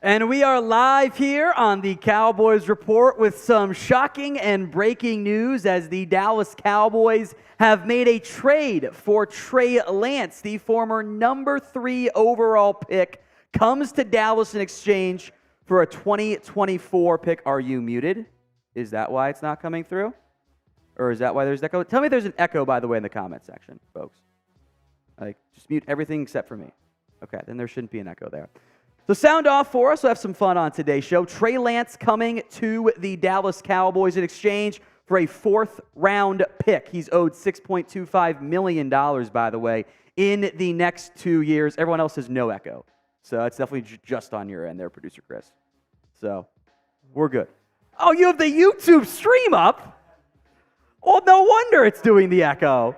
And we are live here on the Cowboys Report with some shocking and breaking news as the Dallas Cowboys have made a trade for Trey Lance. The former number 3 overall pick comes to Dallas in exchange for a 2024 pick. Are you muted? Is that why it's not coming through? Or is that why there's echo? Tell me there's an echo, by the way, in the comment section, folks. Just mute everything except for me. Okay, then there shouldn't be an echo there. So sound off for us. We'll have some fun on today's show. Trey Lance coming to the Dallas Cowboys in exchange for a 4th-round pick. He's owed $6.25 million, by the way, in the next 2 years. Everyone else has no echo. So it's definitely just on your end there, Producer Chris. So we're good. Oh, you have the YouTube stream up? Oh, no wonder it's doing the echo.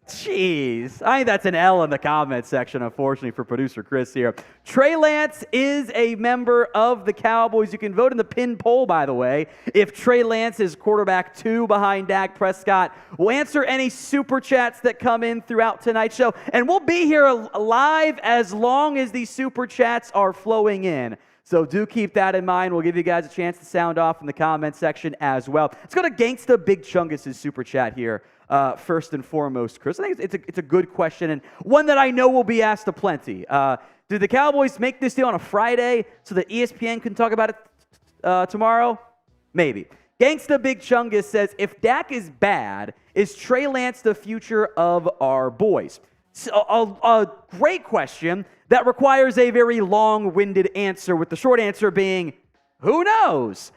Jeez. I think that's an L in the comment section, unfortunately, for Producer Chris here. Trey Lance is a member of the Cowboys. You can vote in the pin poll, by the way, if Trey Lance is quarterback 2 behind Dak Prescott. We'll answer any super chats that come in throughout tonight's show, and we'll be here live as long as these super chats are flowing in. So do keep that in mind. We'll give you guys a chance to sound off in the comment section as well. Let's go to Gangsta Big Chungus' super chat here. First and foremost, Chris, I think it's a good question and one that I know will be asked aplenty. Did the Cowboys make this deal on a Friday so that ESPN can talk about it tomorrow? Maybe. Gangsta Big Chungus says, if Dak is bad, is Trey Lance the future of our boys? So, a great question that requires a very long-winded answer, with the short answer being, who knows?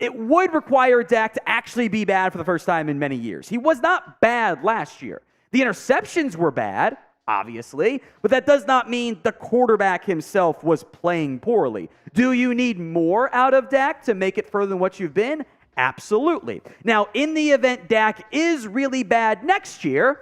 It would require Dak to actually be bad for the first time in many years. He was not bad last year. The interceptions were bad, obviously, but that does not mean the quarterback himself was playing poorly. Do you need more out of Dak to make it further than what you've been? Absolutely. Now, in the event Dak is really bad next year,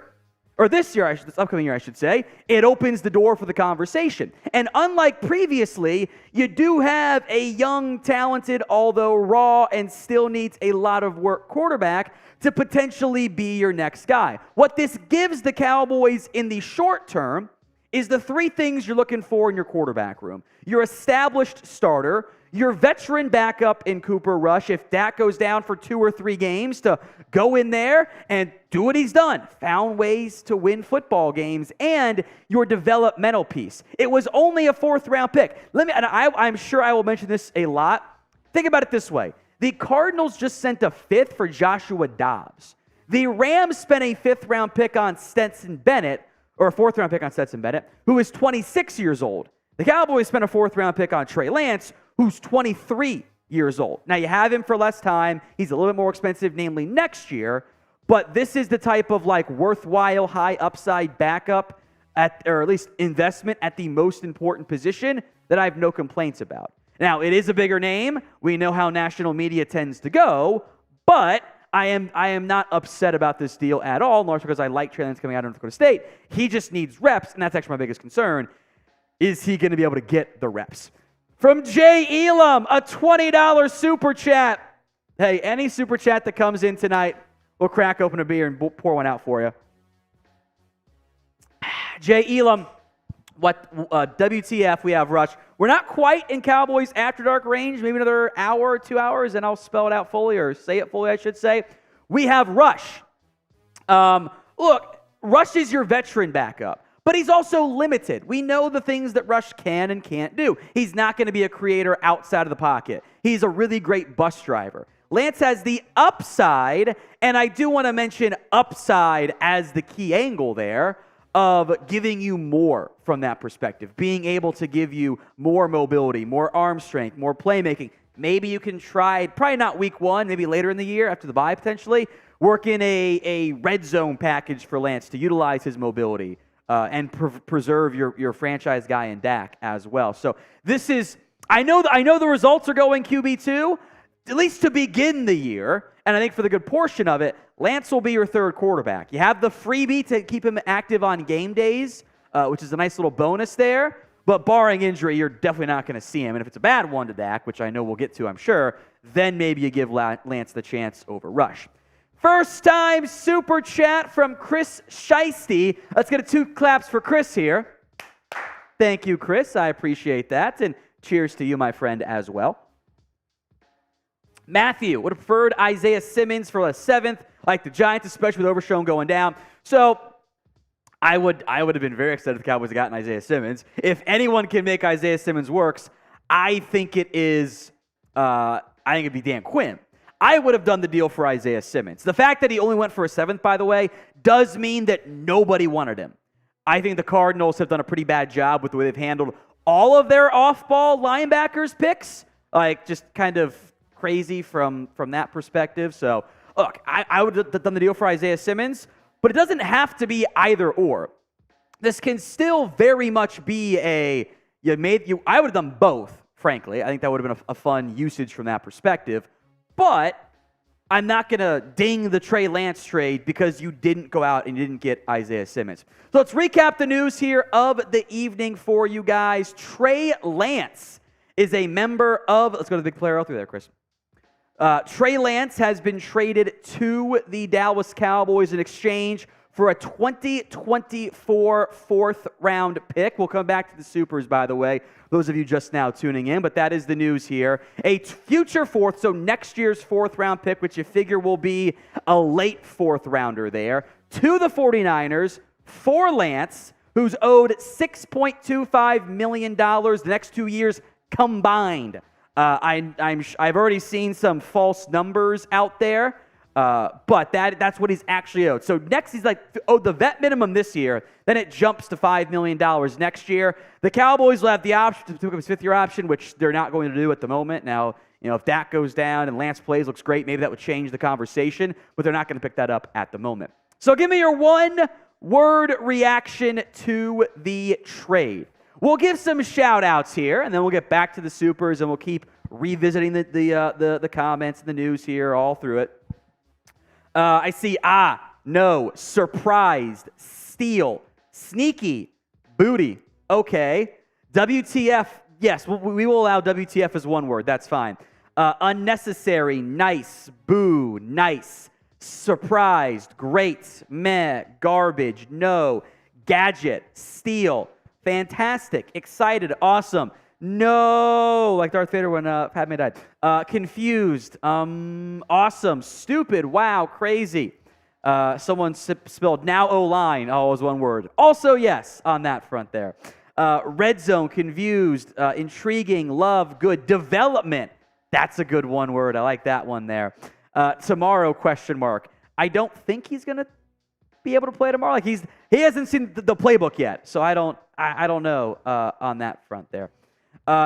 or this year, this upcoming year, I should say, it opens the door for the conversation. And unlike previously, you do have a young, talented, although raw and still needs a lot of work quarterback to potentially be your next guy. What this gives the Cowboys in the short term is the 3 things you're looking for in your quarterback room. Your established starter, your veteran backup in Cooper Rush, if Dak goes down for 2 or 3 games, to go in there and do what he's done, found ways to win football games, and your developmental piece. It was only a 4th-round pick. I'm sure I will mention this a lot. Think about it this way. The Cardinals just sent a 5th for Joshua Dobbs. The Rams spent a 5th-round pick on Stetson Bennett, or a 4th-round pick on Stetson Bennett, who is 26 years old. The Cowboys spent a 4th-round pick on Trey Lance, who's 23 years old. Now, you have him for less time. He's a little bit more expensive, namely next year. But this is the type of worthwhile, high upside backup, or at least investment at the most important position that I have no complaints about. Now, it is a bigger name. We know how national media tends to go. But I am not upset about this deal at all, largely because I like Trey Lance coming out of North Dakota State. He just needs reps, and that's actually my biggest concern. Is he going to be able to get the reps? From Jay Elam, a $20 super chat. Hey, any super chat that comes in tonight, we'll crack open a beer and pour one out for you. Jay Elam, WTF, we have Rush. We're not quite in Cowboys After Dark range, maybe another hour or 2 hours, and I'll spell it out fully, or say it fully, I should say. We have Rush. Look, Rush is your veteran backup. But he's also limited. We know the things that Rush can and can't do. He's not going to be a creator outside of the pocket. He's a really great bus driver. Lance has the upside, and I do want to mention upside as the key angle there, of giving you more from that perspective, being able to give you more mobility, more arm strength, more playmaking. Maybe you can try, probably not week 1, maybe later in the year after the bye potentially, work in a red zone package for Lance to utilize his mobility. And preserve your franchise guy in Dak as well. So this is, I know the results are going QB2, at least to begin the year, and I think for the good portion of it, Lance will be your 3rd quarterback. You have the freebie to keep him active on game days, which is a nice little bonus there, but barring injury, you're definitely not going to see him. And if it's a bad one to Dak, which I know we'll get to, I'm sure, then maybe you give Lance the chance over Rush. First time super chat from Chris Shiesty. Let's get 2 claps for Chris here. Thank you, Chris. I appreciate that. And Cheers to you, my friend, as well. Matthew would have preferred Isaiah Simmons for a 7th, like the Giants, especially with Overshown going down. So I would have been very excited if the Cowboys had gotten Isaiah Simmons. If anyone can make Isaiah Simmons works, I think it'd be Dan Quinn. I would have done the deal for Isaiah Simmons. The fact that he only went for a 7th, by the way, does mean that nobody wanted him. I think the Cardinals have done a pretty bad job with the way they've handled all of their off-ball linebackers picks. Like, just kind of crazy from that perspective. So, look, I would have done the deal for Isaiah Simmons, but it doesn't have to be either or. This can still very much be I would have done both, frankly. I think that would have been a fun usage from that perspective. But I'm not going to ding the Trey Lance trade because you didn't go out and you didn't get Isaiah Simmons. So let's recap the news here of the evening for you guys. Trey Lance is a member of, let's go to the big player out through there, Chris. Trey Lance has been traded to the Dallas Cowboys in exchange for a 2024 4th-round pick. We'll come back to the Supers, by the way, those of you just now tuning in, but that is the news here. A future 4th, so next year's 4th-round pick, which you figure will be a late 4th-rounder there, to the 49ers for Lance, who's owed $6.25 million the next 2 years combined. I've already seen some false numbers out there, but that's what he's actually owed. So next he's owed the vet minimum this year, then it jumps to $5 million next year. The Cowboys will have the option to pick up his 5th-year option, which they're not going to do at the moment. Now, if Dak goes down and Lance plays, looks great, maybe that would change the conversation, but they're not going to pick that up at the moment. So give me your one-word reaction to the trade. We'll give some shout-outs here, and then we'll get back to the Supers, and we'll keep revisiting the comments and the news here all through it. I see, no, surprised, steal, sneaky, booty, okay. WTF, yes, we will allow WTF as one word, that's fine. Unnecessary, nice, boo, nice, surprised, great, meh, garbage, no, gadget, steal, fantastic, excited, awesome, no, like Darth Vader when Padme died. Confused, awesome, stupid, wow, crazy. Someone spelled now O-line, it was one word. Also yes, on that front there. Red zone, confused, intriguing, love, good. Development, that's a good one word. I like that one there. Tomorrow, question mark. I don't think he's going to be able to play tomorrow. Like he hasn't seen the playbook yet, so I don't know on that front there.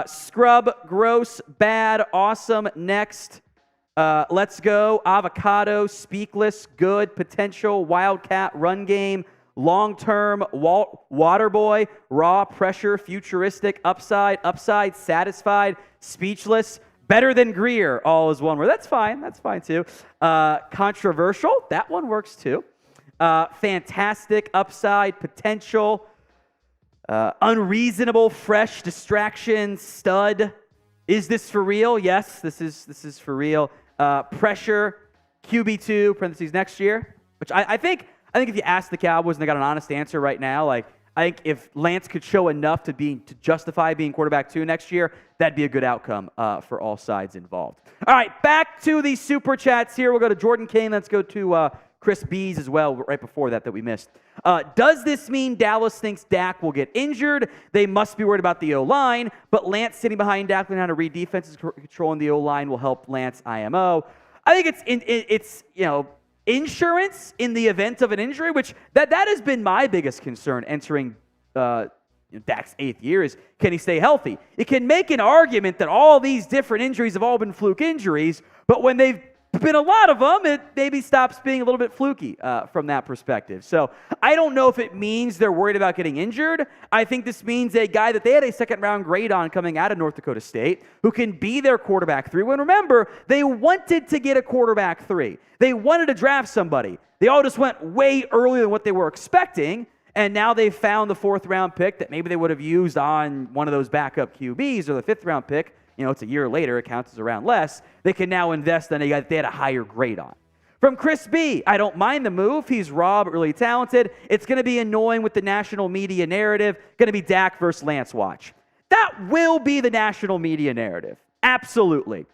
Scrub, gross, bad, awesome, next. Let's go. Avocado, speakless, good, potential, wildcat, run game, long-term, water boy, raw, pressure, futuristic, upside, satisfied, speechless, better than Grier, all is one word. That's fine too. Controversial, that one works too. Fantastic, upside, potential, unreasonable, fresh, distraction, stud. Is this for real? Yes, this is for real. Pressure, QB2, parentheses next year, which I think if you ask the Cowboys and they got an honest answer right now, like I think if Lance could show enough to justify being quarterback 2 next year, that'd be a good outcome for all sides involved. All right, back to the super chats here. We'll go to Jordan Kane. Let's go to Chris Bees as well right before that we missed. Does this mean Dallas thinks Dak will get injured? They must be worried about the O-line, but Lance sitting behind Dak learning how to read defenses, controlling the O-line will help Lance IMO. I think it's insurance in the event of an injury, which that has been my biggest concern entering Dak's 8th year is, can he stay healthy? You can make an argument that all these different injuries have all been fluke injuries, but when they've been a lot of them, it maybe stops being a little bit fluky from that perspective. So I don't know if it means they're worried about getting injured. I think this means a guy that they had a 2nd-round grade on coming out of North Dakota State who can be their quarterback 3. When remember, they wanted to get a quarterback 3. They wanted to draft somebody. They all just went way earlier than what they were expecting, and now they've found the 4th-round pick that maybe they would have used on one of those backup QBs or the 5th-round pick. It's a year later, it counts as a round less. They can now invest in a guy that they had a higher grade on. From Chris B, I don't mind the move. He's raw but really talented. It's going to be annoying with the national media narrative. Going to be Dak versus Lance watch. That will be the national media narrative. Absolutely.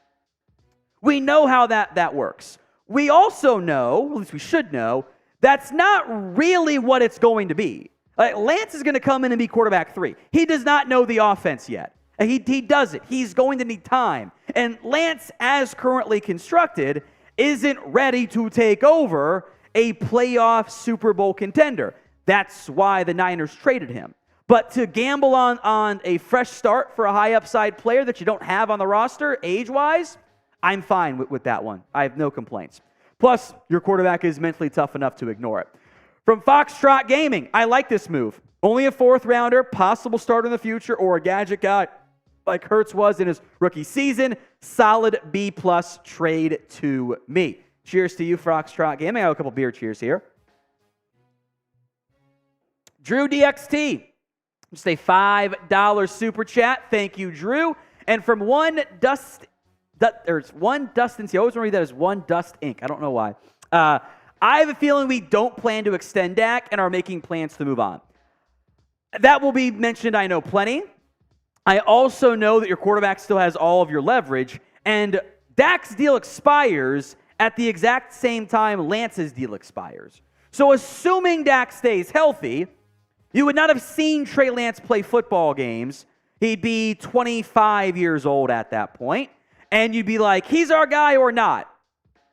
We know how that works. We also know, at least we should know, that's not really what it's going to be. Lance is going to come in and be quarterback 3. He does not know the offense yet. He doesn't. He's going to need time. And Lance, as currently constructed, isn't ready to take over a playoff Super Bowl contender. That's why the Niners traded him. But to gamble on a fresh start for a high upside player that you don't have on the roster, age-wise, I'm fine with that one. I have no complaints. Plus, your quarterback is mentally tough enough to ignore it. From Foxtrot Gaming, I like this move. Only a 4th rounder, possible starter in the future, or a gadget guy like Hurts was in his rookie season. Solid B+ trade to me. Cheers to you, Foxtrot Gaming. I have a couple beer cheers here. Drew DXT, just a $5 super chat. Thank you, Drew. And from there's one Dustin. See, I always want to read that as one Dust Inc. I don't know why. I have a feeling we don't plan to extend Dak and are making plans to move on. That will be mentioned, I know, plenty. I also know that your quarterback still has all of your leverage, and Dak's deal expires at the exact same time Lance's deal expires. So assuming Dak stays healthy, you would not have seen Trey Lance play football games. He'd be 25 years old at that point, and you'd be like, he's our guy or not.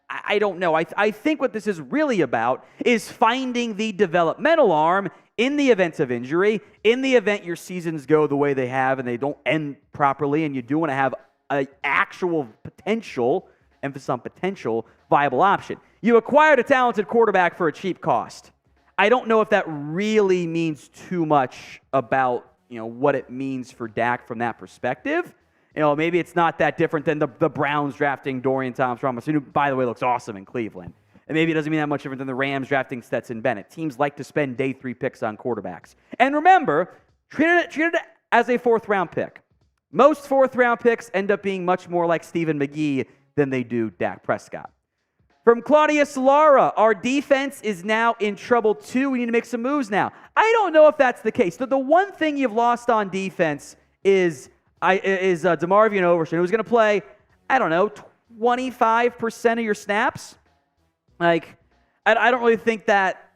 I don't know. I think what this is really about is finding the developmental arm in the event of injury, in the event your seasons go the way they have and they don't end properly, and you do want to have an actual potential, emphasis on potential, viable option. You acquired a talented quarterback for a cheap cost. I don't know if that really means too much about, what it means for Dak from that perspective. Maybe it's not that different than the Browns drafting Dorian Thompson-Robinson, who, by the way, looks awesome in Cleveland. And maybe it doesn't mean that much different than the Rams drafting Stetson Bennett. Teams like to spend day 3 picks on quarterbacks. And remember, treat it as a 4th-round pick. Most 4th-round picks end up being much more like Stephen McGee than they do Dak Prescott. From Claudius Lara, our defense is now in trouble too. We need to make some moves now. I don't know if that's the case. The one thing you've lost on defense is DeMarvion Overshown, who's going to play, 25% of your snaps. I don't really think that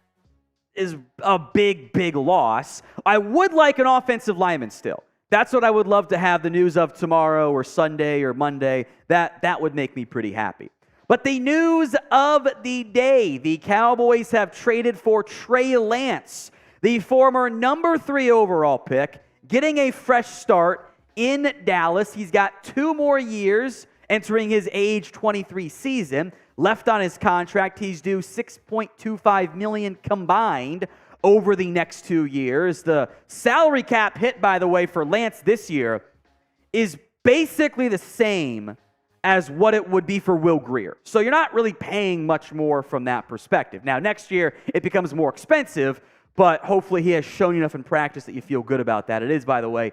is a big loss. I would like an offensive lineman still. That's what I would love to have the news of tomorrow or Sunday or Monday. That would make me pretty happy. But the news of the day, the Cowboys have traded for Trey Lance, the former number 3 overall pick, getting a fresh start in Dallas. He's got 2 more years entering his age 23 season. Left on his contract, he's due $6.25 million combined over the next 2 years. The salary cap hit, by the way, for Lance this year is basically the same as what it would be for Will Grier. So you're not really paying much more from that perspective. Now, next year, it becomes more expensive, but hopefully he has shown you enough in practice that you feel good about that. It is, by the way,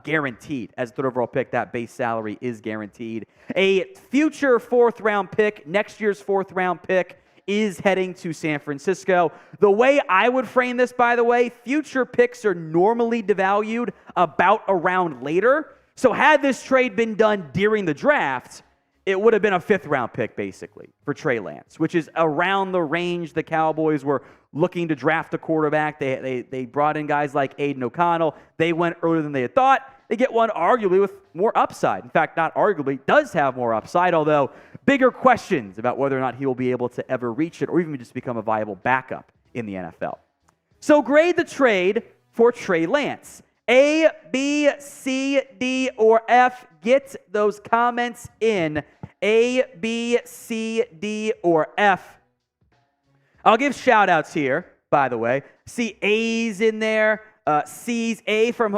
guaranteed. As a 3rd overall pick, that base salary is guaranteed. A future 4th-round pick, next year's 4th-round pick, is heading to San Francisco. The way I would frame this, by the way, future picks are normally devalued about a round later. So had this trade been done during the draft, it would have been a 5th-round pick, basically, for Trey Lance, which is around the range the Cowboys were looking to draft a quarterback. They brought in guys like Aiden O'Connell. They went earlier than they had thought. They get one arguably with more upside. In fact, not arguably, does have more upside, although bigger questions about whether or not he will be able to ever reach it or even just become a viable backup in the NFL. So grade the trade for Trey Lance. A, B, C, D, or F. Get those comments in. A, B, C, D, or F. I'll give shout-outs here, by the way. See A's in there. C's. A from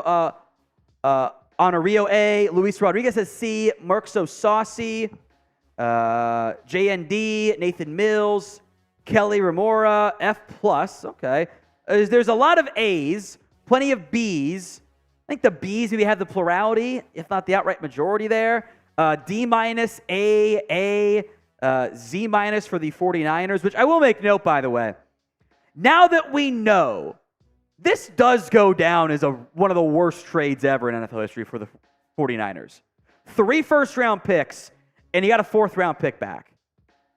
Honorio A. Luis Rodriguez says C. Merck So Saucy. JND. Nathan Mills. Kelly Remora. F+. Okay. There's a lot of A's. Plenty of B's. I think the B's maybe have the plurality, if not the outright majority there. D-, A, Z- for the 49ers, which I will make note, by the way. Now that we know this does go down as one of the worst trades ever in NFL history for the 49ers. 3 first-round picks, and you got a 4th-round pick back.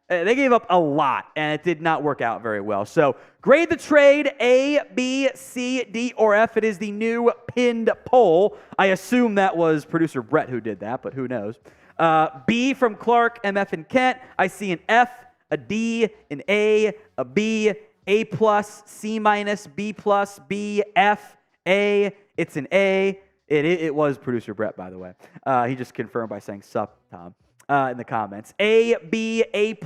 They gave up a lot, and it did not work out very well. So grade the trade A, B, C, D, or F. It is the new pinned poll. I assume that was producer Brett who did that, but who knows. B from Clark, MF, and Kent. I see an F, a D, an A B, A+, C-, B+, B, F, A. It's an A. It was producer Brett, by the way. He just confirmed by saying sup, Tom. In the comments. A, B, A+,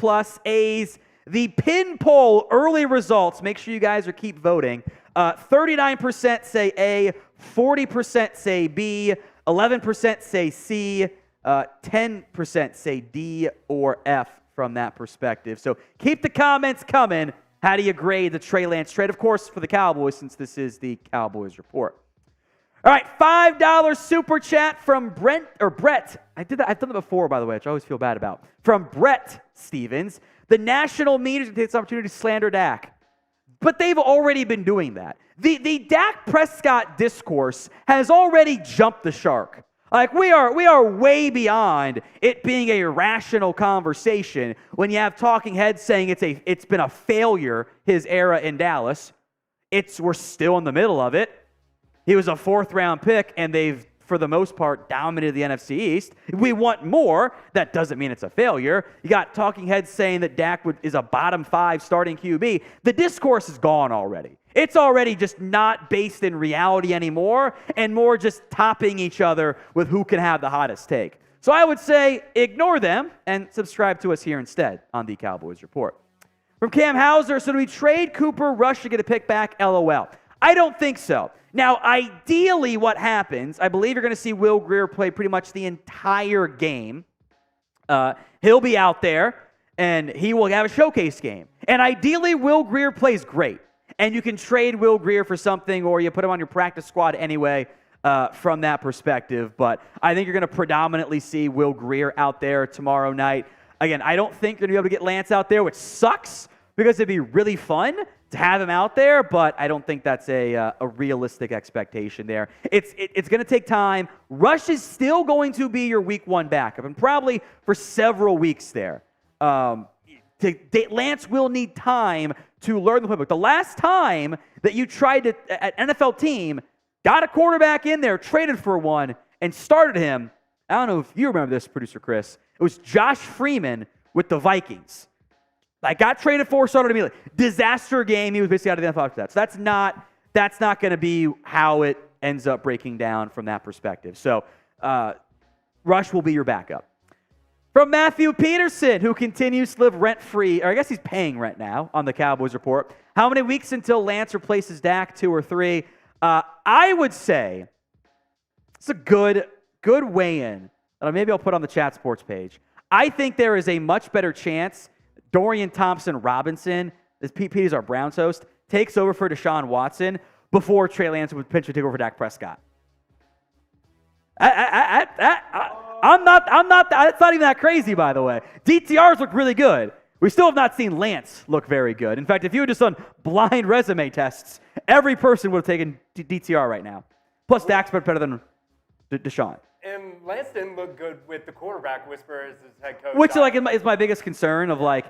A's. The pin poll early results. Make sure you guys keep voting. 39% say A, 40% say B, 11% say C, 10% say D or F from that perspective. So keep the comments coming. How do you grade the Trey Lance trade? Of course, for the Cowboys, since this is the Cowboys Report. All right, $5 super chat from Brett. I've done that before, by the way, which I always feel bad about. From Brett Stevens. The national media takes this opportunity to slander Dak. But they've already been doing that. The Dak Prescott discourse has already jumped the shark. Like, we are way beyond it being a rational conversation when you have talking heads saying it's been a failure, his era in Dallas. We're still in the middle of it. He was a 4th-round pick, and they've, for the most part, dominated the NFC East. We want more. That doesn't mean it's a failure. You got talking heads saying that Dak is a bottom 5 starting QB. The discourse is gone already. It's already just not based in reality anymore, and more just topping each other with who can have the hottest take. So I would say ignore them and subscribe to us here instead on the Cowboys Report. From Cam Hauser, so do we trade Cooper, Rush to get a pick back? LOL. I don't think so. Now, ideally what happens, I believe you're going to see Will Grier play pretty much the entire game. He'll be out there, and he will have a showcase game. And ideally, Will Grier plays great. And you can trade Will Grier for something, or you put him on your practice squad anyway from that perspective. But I think you're going to predominantly see Will Grier out there tomorrow night. Again, I don't think you're going to be able to get Lance out there, which sucks because it'd be really fun to have him out there, but I don't think that's a realistic expectation there. It's going to take time. Rush is still going to be your week 1 backup, and probably for several weeks there. Lance will need time to learn the playbook. The last time that you tried to, an NFL team, got a quarterback in there, traded for one, and started him, I don't know if you remember this, producer Chris, it was Josh Freeman with the Vikings. Like, got traded for, started immediately. Disaster game. He was basically out of the NFL after that. So that's not going to be how it ends up breaking down from that perspective. So Rush will be your backup. From Matthew Peterson, who continues to live rent-free, or I guess he's paying rent now on the Cowboys Report. How many weeks until Lance replaces Dak? 2 or 3? I would say it's a good weigh-in. Maybe I'll put on the Chat Sports page. I think there is a much better chance Dorian Thompson-Robinson, as Petey's our Browns host, takes over for Deshaun Watson before Trey Lance would potentially take over for Dak Prescott. I'm not. That's not even that crazy, by the way. DTRs look really good. We still have not seen Lance look very good. In fact, if you had just done blind resume tests, every person would have taken DTR right now. Plus, Dak's better than Deshaun. And Lance didn't look good with the quarterback whisperer as his head coach. Which is my biggest concern of like.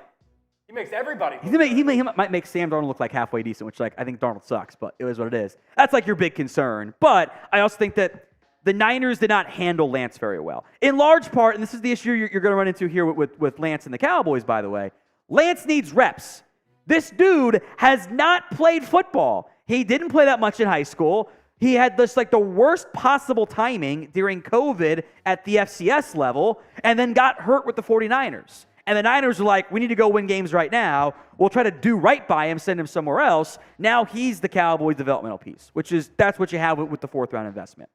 He makes everybody. He might make Sam Darnold look like halfway decent, which I think Darnold sucks, but it is what it is. That's like your big concern. But I also think that the Niners did not handle Lance very well. In large part, and this is the issue you're going to run into here with Lance and the Cowboys, by the way, Lance needs reps. This dude has not played football. He didn't play that much in high school. He had this like the worst possible timing during COVID at the FCS level, and then got hurt with the 49ers. And the Niners are like, we need to go win games right now. We'll try to do right by him, send him somewhere else. Now he's the Cowboys developmental piece, that's what you have with the 4th-round investment.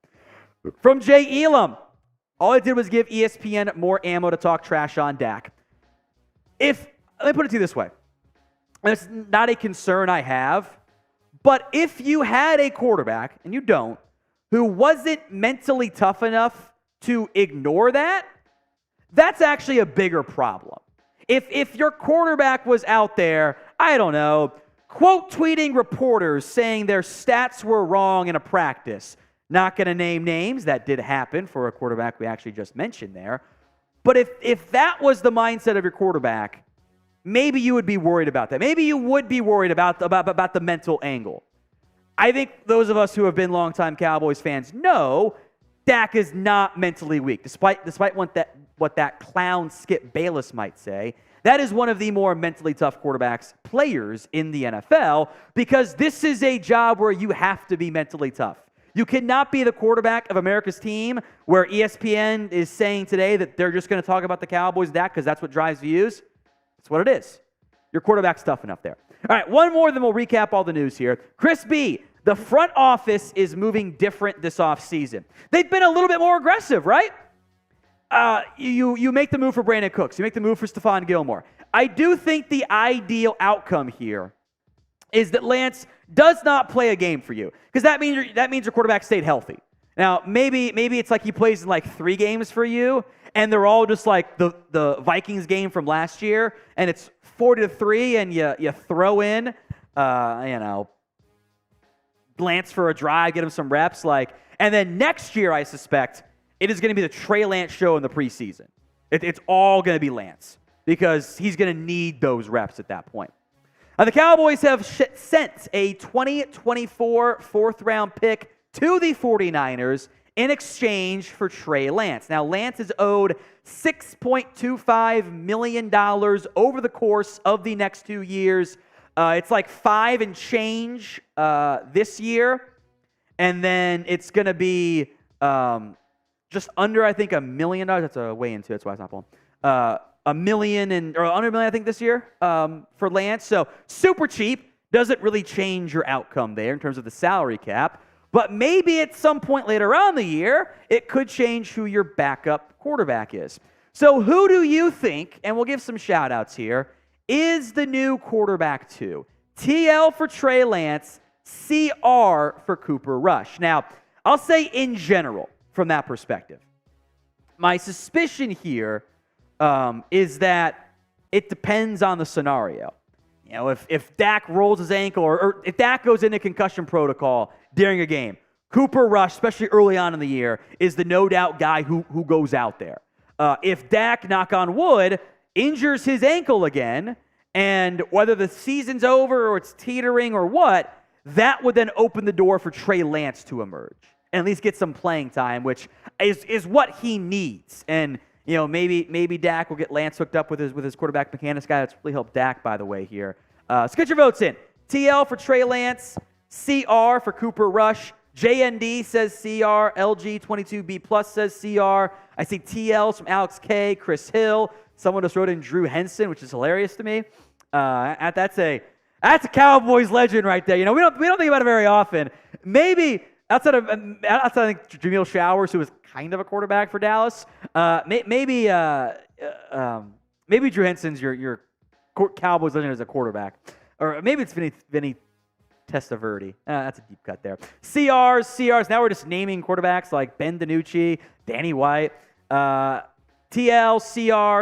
From Jay Elam, all I did was give ESPN more ammo to talk trash on Dak. Let me put it to you this way. And it's not a concern I have, but if you had a quarterback, and you don't, who wasn't mentally tough enough to ignore that, that's actually a bigger problem. If your quarterback was out there, I don't know, quote tweeting reporters saying their stats were wrong in a practice. Not going to name names. That did happen for a quarterback we actually just mentioned there. But if that was the mindset of your quarterback, maybe you would be worried about that. Maybe you would be worried about the mental angle. I think those of us who have been longtime Cowboys fans know Dak is not mentally weak, despite what that clown Skip Bayless might say. That is one of the more mentally tough players in the NFL, because this is a job where you have to be mentally tough. You cannot be the quarterback of America's team where ESPN is saying today that they're just going to talk about the Cowboys, Dak, because that's what drives views. That's what it is. Your quarterback's tough enough there. All right, one more, then we'll recap all the news here. Chris B., the front office is moving different this offseason. They've been a little bit more aggressive, right? You make the move for Brandon Cooks. You make the move for Stephon Gilmore. I do think the ideal outcome here is that Lance does not play a game for you, because that means your quarterback stayed healthy. Now, maybe it's like he plays in like 3 games for you, and they're all just like the Vikings game from last year, and it's 40-3, and you throw in, Lance for a drive, get him some reps, and then next year, I suspect, it is going to be the Trey Lance show in the preseason. It's all going to be Lance, because he's going to need those reps at that point. The Cowboys have sent a 2024 fourth-round pick to the 49ers in exchange for Trey Lance. Now, Lance is owed $6.25 million over the course of the next 2 years. It's like 5 and change this year, and then it's going to be just under, I think, $1 million. That's a way into it, that's why it's not pulling. $1 million or under $1 million, I think, this year for Lance. So super cheap. Doesn't really change your outcome there in terms of the salary cap. But maybe at some point later on the year, it could change who your backup quarterback is. So who do you think, and we'll give some shout-outs here, is the new quarterback 2? TL for Trey Lance, CR for Cooper Rush. Now, I'll say in general, from that perspective, my suspicion here is that it depends on the scenario. You know, if Dak rolls his ankle or if Dak goes into concussion protocol during a game, Cooper Rush, especially early on in the year, is the no-doubt guy who goes out there. If Dak, knock on wood, injures his ankle again, and whether the season's over or it's teetering or what, that would then open the door for Trey Lance to emerge and at least get some playing time, which is what he needs. And you know, maybe Dak will get Lance hooked up with his quarterback mechanics guy. That's really helped Dak, by the way, here. So get your votes in. TL for Trey Lance, CR for Cooper Rush. JND says CR. LG22B Plus says CR. I see TLs from Alex K, Chris Hill. Someone just wrote in Drew Henson, which is hilarious to me. That's a Cowboys legend right there. You know, we don't think about it very often. Maybe outside of Jameel Showers, who was kind of a quarterback for Dallas, maybe Drew Henson's your Cowboys legend as a quarterback, or maybe it's Vinny Testaverde. That's a deep cut there. CRs. Now we're just naming quarterbacks like Ben DiNucci, Danny White, TL,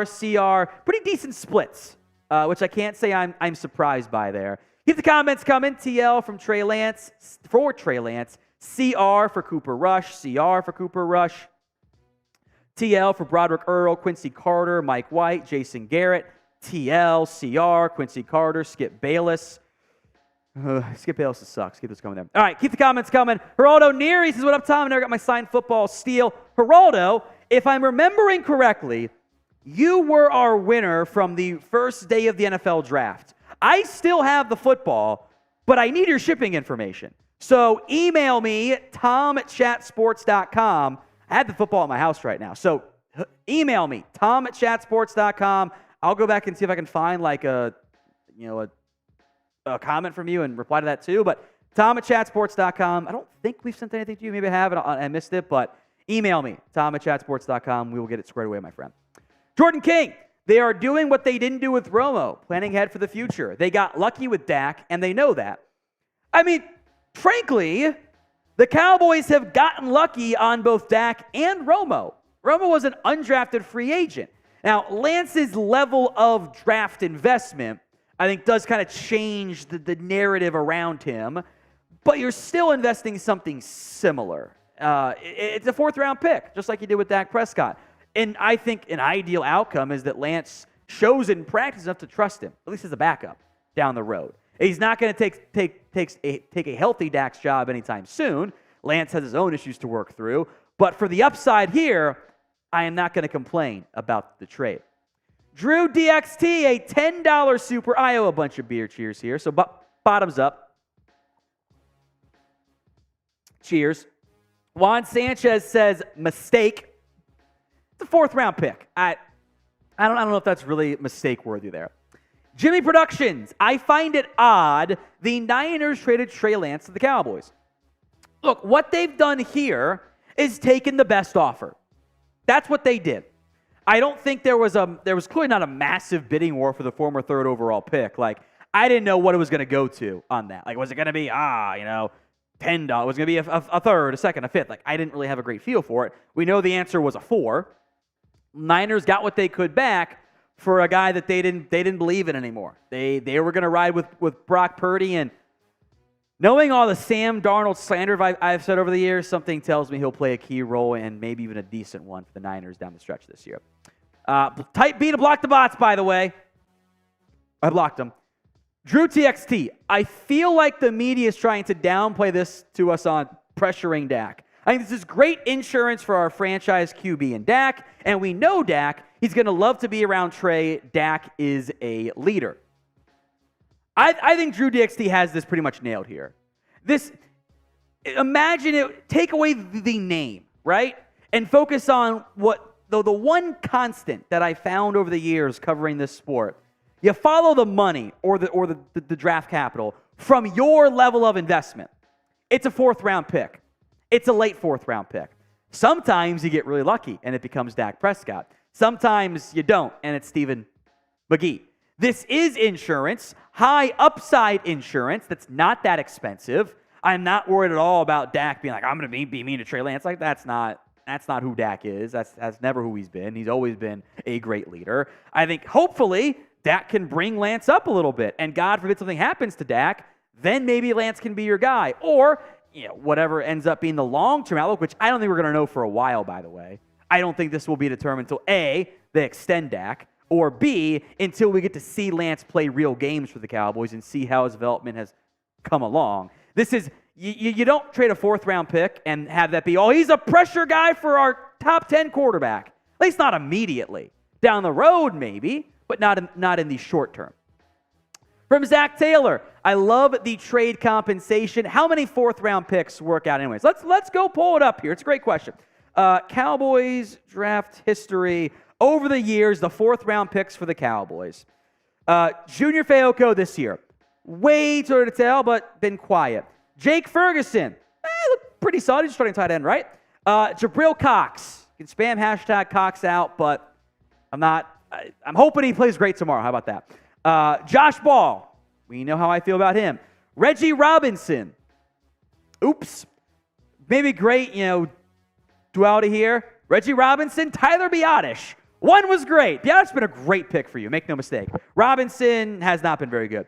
CR. Pretty decent splits, which I can't say I'm surprised by there. Keep the comments coming. TL from Trey Lance for Trey Lance. CR for Cooper Rush. CR for Cooper Rush. TL for Broderick Earl, Quincy Carter, Mike White, Jason Garrett. TL, CR, Quincy Carter, Skip Bayless. Skip Bayless sucks. Keep this coming there. All right, keep the comments coming. Geraldo Neary says, what up, Tom? I never got my signed football steal. Geraldo, if I'm remembering correctly, you were our winner from the first day of the NFL draft. I still have the football, but I need your shipping information. So email me, tom@chatsports.com. I have the football at my house right now. So email me, tom@chatsports.com. I'll go back and see if I can find like a comment from you and reply to that too. But tom@chatsports.com. I don't think we've sent anything to you. Maybe I have, and I missed it. But email me, tom@chatsports.com. We will get it squared away, my friend. Jordan King. They are doing what they didn't do with Romo, planning ahead for the future. They got lucky with Dak, and they know that. I mean, frankly, the Cowboys have gotten lucky on both Dak and Romo. Romo was an undrafted free agent. Now, Lance's level of draft investment I think does kind of change the narrative around him, but you're still investing something similar. It's a 4th-round pick, just like you did with Dak Prescott. And I think an ideal outcome is that Lance shows in practice enough to trust him, at least as a backup down the road. He's not going to take a healthy Dak's job anytime soon. Lance has his own issues to work through. But for the upside here, I am not going to complain about the trade. Drew DXT, a $10 super. I owe a bunch of beer cheers here, so bottoms up. Cheers. Juan Sanchez says, mistake. It's a 4th-round pick. I don't know if that's really mistake-worthy there. Jimmy Productions, I find it odd the Niners traded Trey Lance to the Cowboys. Look, what they've done here is taken the best offer. That's what they did. I don't think there was clearly not a massive bidding war for the former 3rd overall pick. Like, I didn't know what it was going to go to on that. Like, was it going to be, $10? Was it going to be a 3rd, a 2nd, a 5th? Like, I didn't really have a great feel for it. We know the answer was a 4. Niners got what they could back for a guy that they didn't believe in anymore. They were going to ride with Brock Purdy, and knowing all the Sam Darnold slander I've said over the years, something tells me he'll play a key role and maybe even a decent one for the Niners down the stretch this year. Type B to block the bots, by the way. I blocked them. Drew TXT, I feel like the media is trying to downplay this to us on pressuring Dak. I think this is great insurance for our franchise QB and Dak, and we know Dak. He's going to love to be around Trey. Dak is a leader. I think Drew DXT has this pretty much nailed here. Imagine it, take away the name, right? And focus on what, the one constant that I found over the years covering this sport. You follow the money or the draft capital from your level of investment. It's a 4th-round pick. It's a late 4th-round pick. Sometimes you get really lucky and it becomes Dak Prescott. Sometimes you don't and it's Stephen McGee. This is insurance, high upside insurance that's not that expensive. I'm not worried at all about Dak being like, I'm going to be mean to Trey Lance. Like, that's not who Dak is. That's never who he's been. He's always been a great leader. I think hopefully Dak can bring Lance up a little bit. And God forbid something happens to Dak, then maybe Lance can be your guy. Or, whatever ends up being the long-term outlook, which I don't think we're going to know for a while, by the way. I don't think this will be determined until A, they extend Dak, or B, until we get to see Lance play real games for the Cowboys and see how his development has come along. This is, you don't trade a 4th-round pick and have that be, he's a pressure guy for our top 10 quarterback. At least not immediately. Down the road, maybe, but not in the short term. From Zach Taylor, I love the trade compensation. How many 4th-round picks work out anyways? Let's go pull it up here. It's a great question. Cowboys draft history. Over the years, the 4th-round picks for the Cowboys. Junior Feoko this year. Way too early to tell, but been quiet. Jake Ferguson. Look pretty solid. He's starting tight end, right? Jabril Cox. You can spam hashtag Cox out, but I'm hoping he plays great tomorrow. How about that? Josh Ball. We know how I feel about him. Reggie Robinson. Oops. Maybe great, duality here. Reggie Robinson, Tyler Biotish. One was great. Biotich's been a great pick for you. Make no mistake. Robinson has not been very good.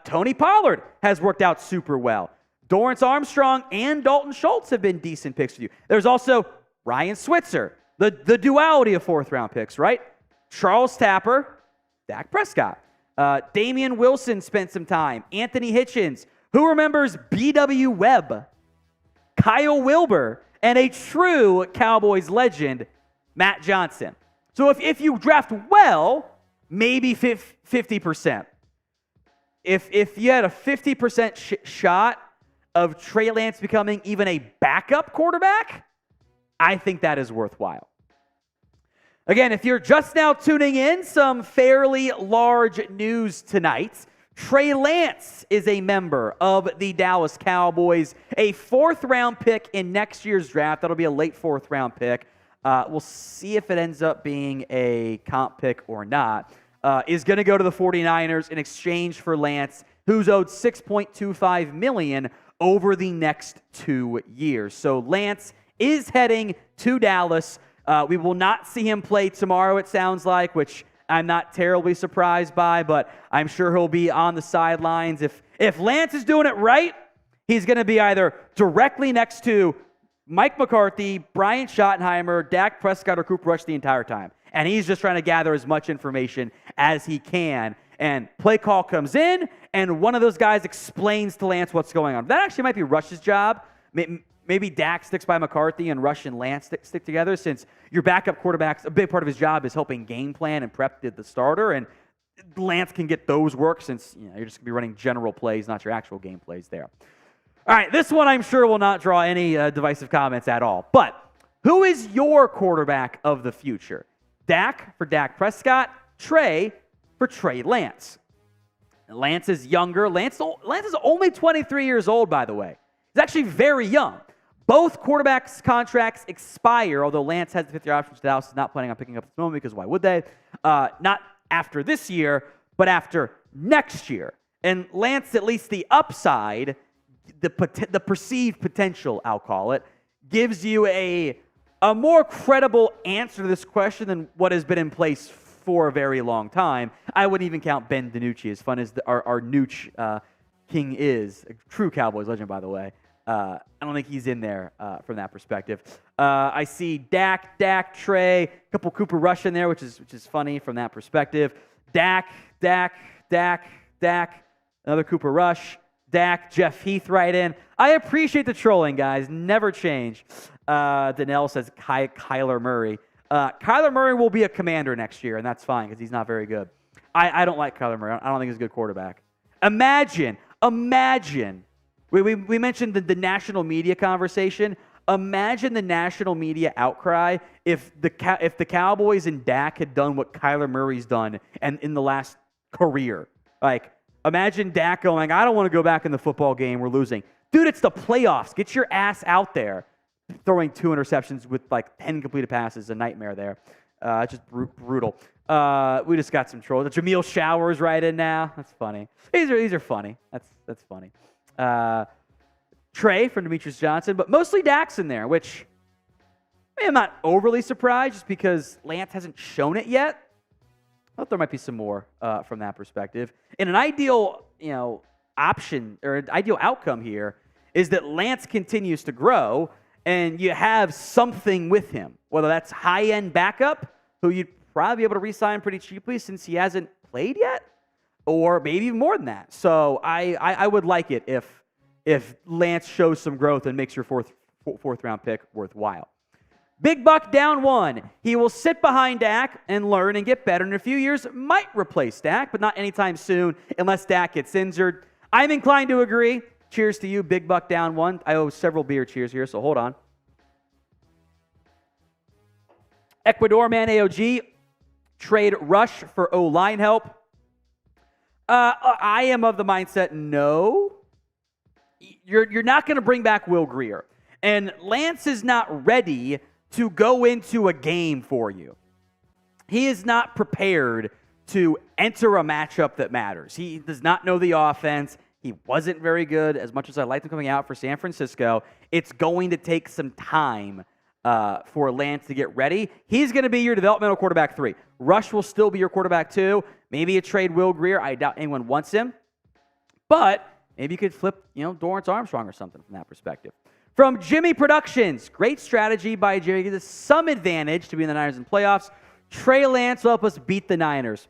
Tony Pollard has worked out super well. Dorrance Armstrong and Dalton Schultz have been decent picks for you. There's also Ryan Switzer, the duality of 4th-round picks, right? Charles Tapper, Dak Prescott. Damian Wilson spent some time. Anthony Hitchens. Who remembers B.W. Webb? Kyle Wilbur. And a true Cowboys legend, Matt Johnson. So if you draft well, maybe 50%. If you had a 50% shot of Trey Lance becoming even a backup quarterback, I think that is worthwhile. Again, if you're just now tuning in, some fairly large news tonight. Trey Lance is a member of the Dallas Cowboys, a 4th-round pick in next year's draft. That'll be a late 4th-round pick. We'll see if it ends up being a comp pick or not. Is going to go to the 49ers in exchange for Lance, who's owed $6.25 million over the next 2 years. So Lance is heading to Dallas. We will not see him play tomorrow, it sounds like, which I'm not terribly surprised by, but I'm sure he'll be on the sidelines. If Lance is doing it right, he's going to be either directly next to Mike McCarthy, Brian Schottenheimer, Dak Prescott, or Cooper Rush the entire time. And he's just trying to gather as much information as he can. And play call comes in, and one of those guys explains to Lance what's going on. That actually might be Rush's job. Maybe Dak sticks by McCarthy and Rush and Lance stick together, since your backup quarterback's a big part of his job is helping game plan and prep the starter. And Lance can get those work, since you're just going to be running general plays, not your actual game plays there. All right, this one I'm sure will not draw any divisive comments at all. But who is your quarterback of the future? Dak for Dak Prescott, Trey for Trey Lance. Lance is younger. Lance is only 23 years old, by the way. He's actually very young. Both quarterbacks' contracts expire, although Lance has the fifth-year option, which Dallas is not planning on picking up at the moment, because why would they? Not after this year, but after next year. And Lance, at least the upside, the perceived potential, I'll call it, gives you a more credible answer to this question than what has been in place for a very long time. I wouldn't even count Ben DiNucci, as fun as our Nooch king is, a true Cowboys legend, by the way. I don't think he's in there from that perspective. I see Dak, Trey, a couple Cooper Rush in there, which is funny from that perspective. Dak, another Cooper Rush. Dak, Jeff Heath right in. I appreciate the trolling, guys. Never change. Danelle says Kyler Murray. Kyler Murray will be a commander next year, and that's fine because he's not very good. I don't like Kyler Murray. I don't think he's a good quarterback. Imagine. We mentioned the national media conversation. Imagine the national media outcry if the Cowboys and Dak had done what Kyler Murray's done and in the last career. Like, imagine Dak going, I don't want to go back in the football game. We're losing. Dude, it's the playoffs. Get your ass out there. Throwing 2 interceptions with like 10 completed passes, a nightmare there. Just brutal. We just got some trolls. Jameel Showers right in now. That's funny. These are funny. That's funny. Trey from Demetrius Johnson, but mostly Dak's in there, which I'm not overly surprised just because Lance hasn't shown it yet. I thought there might be some more from that perspective. And an ideal, option or an ideal outcome here is that Lance continues to grow and you have something with him, whether that's high-end backup, who you'd probably be able to re-sign pretty cheaply since he hasn't played yet, or maybe even more than that. So I would like it if Lance shows some growth and makes your fourth round pick worthwhile. Big Buck down 1. He will sit behind Dak and learn and get better. In a few years, might replace Dak, but not anytime soon unless Dak gets injured. I'm inclined to agree. Cheers to you, Big Buck down 1. I owe several beer cheers here, so hold on. Ecuador man AOG, trade Rush for O-line help. I am of the mindset, no. You're not going to bring back Will Grier. And Lance is not ready to go into a game for you. He is not prepared to enter a matchup that matters. He does not know the offense. He wasn't very good. As much as I liked him coming out for San Francisco, it's going to take some time for Lance to get ready. He's going to be your developmental quarterback 3. Rush will still be your quarterback 2. Maybe a trade Will Grier. I doubt anyone wants him. But maybe you could flip, Dorrance Armstrong or something from that perspective. From Jimmy Productions, great strategy by Jerry. Gives us some advantage to be in the Niners in playoffs. Trey Lance will help us beat the Niners.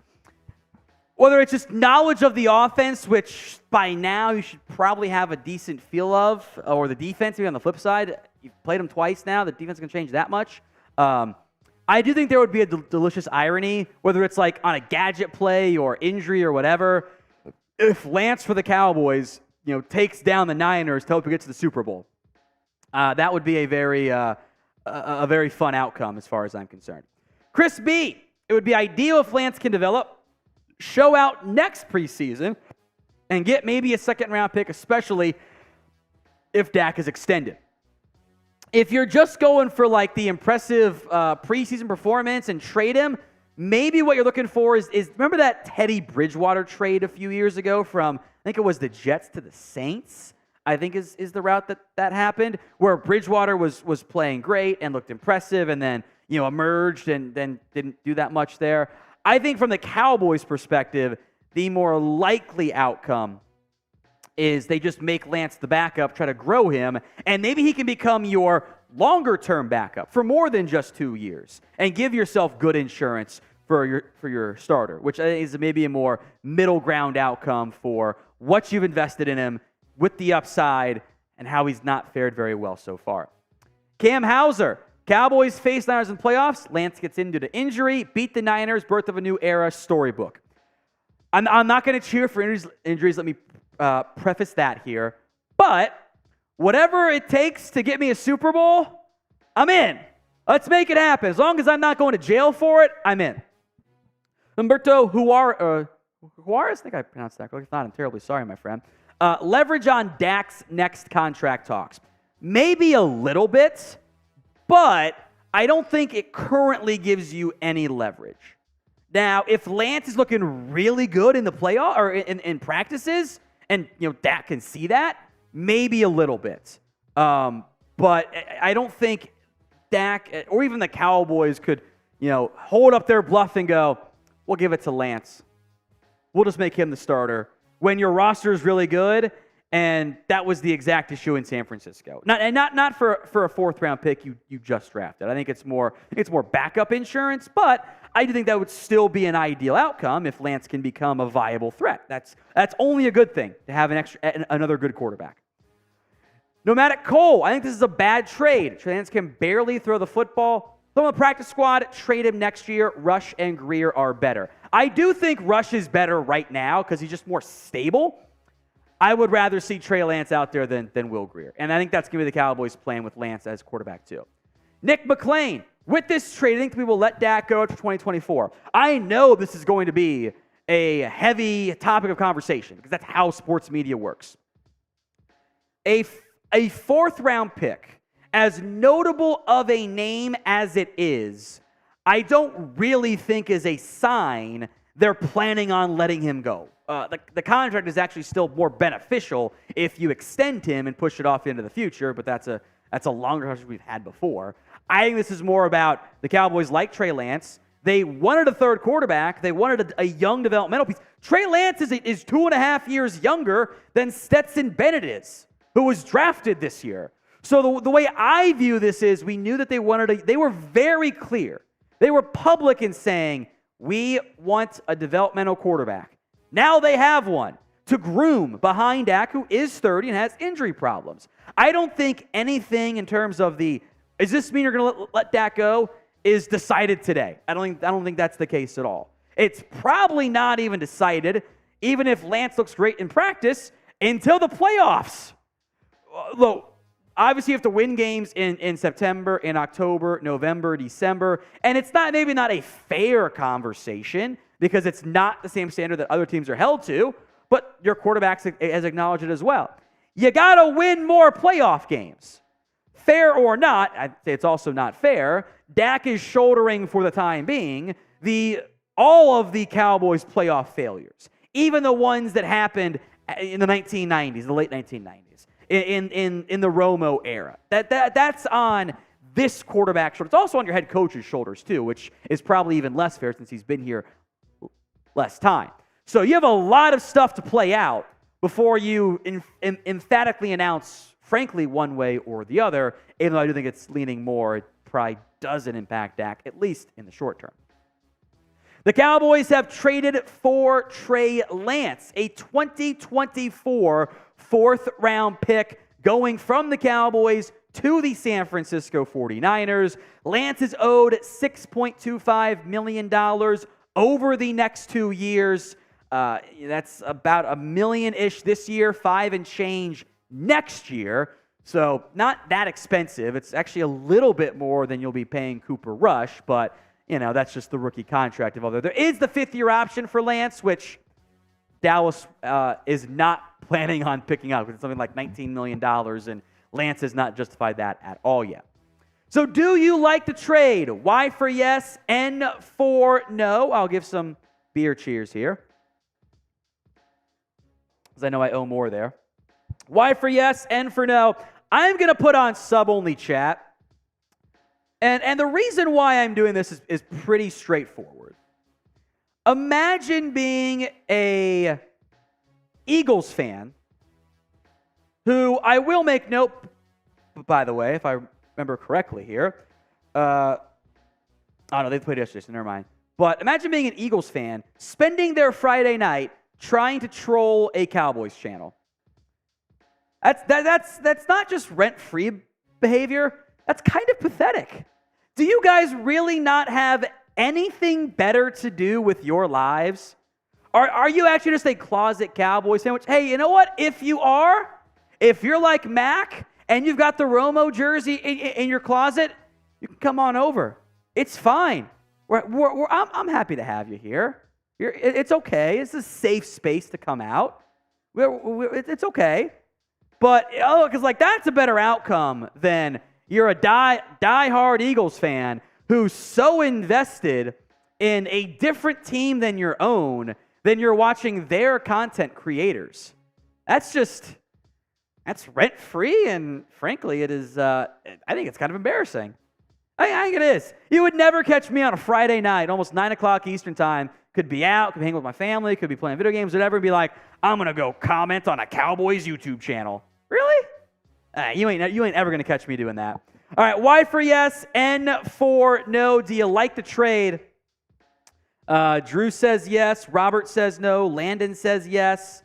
Whether it's just knowledge of the offense, which by now you should probably have a decent feel of, or the defense, maybe on the flip side, you've played them twice now, the defense can change that much. I do think there would be a delicious irony, whether it's like on a gadget play or injury or whatever, if Lance for the Cowboys, takes down the Niners to help get to the Super Bowl. That would be a very fun outcome as far as I'm concerned. Chris B, it would be ideal if Lance can develop, show out next preseason, and get maybe a second-round pick, especially if Dak is extended. If you're just going for like the impressive preseason performance and trade him, maybe what you're looking for is remember that Teddy Bridgewater trade a few years ago from, I think it was the Jets to the Saints, I think is the route that happened, where Bridgewater was playing great and looked impressive and then, emerged and then didn't do that much there. I think from the Cowboys' perspective, the more likely outcome is they just make Lance the backup, try to grow him, and maybe he can become your longer-term backup for more than just 2 years and give yourself good insurance for your starter, which I think is maybe a more middle ground outcome for what you've invested in him with the upside and how he's not fared very well so far. Cam Hauser, Cowboys face Niners in playoffs. Lance gets in due to injury. Beat the Niners, birth of a new era storybook. I'm not going to cheer for injuries. Let me preface that here. But whatever it takes to get me a Super Bowl, I'm in. Let's make it happen. As long as I'm not going to jail for it, I'm in. Humberto Juarez, I think I pronounced that correctly. If not, I'm terribly sorry, my friend. Leverage on Dak's next contract talks. Maybe a little bit, but I don't think it currently gives you any leverage. Now, if Lance is looking really good in the playoff or in practices, and Dak can see that, maybe a little bit. But I don't think Dak or even the Cowboys could, hold up their bluff and go, we'll give it to Lance. We'll just make him the starter when your roster is really good, and that was the exact issue in San Francisco. Not for a fourth-round pick you just drafted. I think it's more backup insurance, but I do think that would still be an ideal outcome if Lance can become a viable threat. That's only a good thing to have another good quarterback. Nomadic Cole, I think this is a bad trade. Trey Lance can barely throw the football. From the practice squad, trade him next year. Rush and Grier are better. I do think Rush is better right now because he's just more stable. I would rather see Trey Lance out there than Will Grier. And I think that's going to be the Cowboys' plan with Lance as quarterback too. Nick McClain, with this trade, I think we will let Dak go for 2024. I know this is going to be a heavy topic of conversation because that's how sports media works. A fourth-round pick, as notable of a name as it is, I don't really think is a sign they're planning on letting him go. The contract is actually still more beneficial if you extend him and push it off into the future, but that's a longer contract we've had before. I think this is more about the Cowboys like Trey Lance. They wanted a third quarterback. They wanted a young developmental piece. Trey Lance is 2.5 years younger than Stetson Bennett is, who was drafted this year. So the way I view this is we knew that they were very clear. They were public in saying, we want a developmental quarterback. Now they have one to groom behind Dak, who is 30 and has injury problems. I don't think anything in terms of does this mean you're going to let Dak go, is decided today. I don't think that's the case at all. It's probably not even decided, even if Lance looks great in practice, until the playoffs. Look, obviously, you have to win games in September, in October, November, December, and it's maybe not a fair conversation because it's not the same standard that other teams are held to, but your quarterback has acknowledged it as well. You got to win more playoff games. Fair or not, I'd say it's also not fair. Dak is shouldering, for the time being, all of the Cowboys' playoff failures, even the ones that happened in the 1990s, the late 1990s. In the Romo era. That's on this quarterback's shoulders. It's also on your head coach's shoulders too, which is probably even less fair since he's been here less time. So you have a lot of stuff to play out before you emphatically announce, frankly, one way or the other, even though I do think it's leaning more, it probably doesn't impact Dak, at least in the short term. The Cowboys have traded for Trey Lance, a 2024 fourth-round pick going from the Cowboys to the San Francisco 49ers. Lance is owed $6.25 million over the next 2 years. That's about $1 million-ish this year, $5 and change next year. So not that expensive. It's actually a little bit more than you'll be paying Cooper Rush, but that's just the rookie contract. There is the fifth-year option for Lance, which Dallas is not planning on picking up. It's something like $19 million, and Lance has not justified that at all yet. So do you like the trade? Y for yes, N for no. I'll give some beer cheers here, because I know I owe more there. Y for yes, N for no. I'm going to put on sub-only chat. And the reason why I'm doing this is pretty straightforward. Imagine being a Eagles fan who, I will make note, by the way, if I remember correctly here. Oh, no, they played yesterday, so never mind. But imagine being an Eagles fan, spending their Friday night trying to troll a Cowboys channel. That's not just rent-free behavior. That's kind of pathetic. Do you guys really not have anything better to do with your lives? Are you actually just a closet Cowboys fan? Which, hey, you know what? If you're like Mac and you've got the Romo jersey in your closet, you can come on over. It's fine. I'm happy to have you here. It's okay. It's a safe space to come out. It's okay. But, because that's a better outcome than you're a die-hard Eagles fan who's so invested in a different team than your own, then you're watching their content creators. That's rent-free, and frankly, it is, I think it's kind of embarrassing. I think it is. You would never catch me on a Friday night, almost 9 o'clock Eastern time, could be out, could be hanging with my family, could be playing video games, whatever, and be like, I'm going to go comment on a Cowboys YouTube channel. Really? You ain't ever going to catch me doing that. All right, Y for yes, N for no. Do you like the trade? Drew says yes. Robert says no. Landon says yes.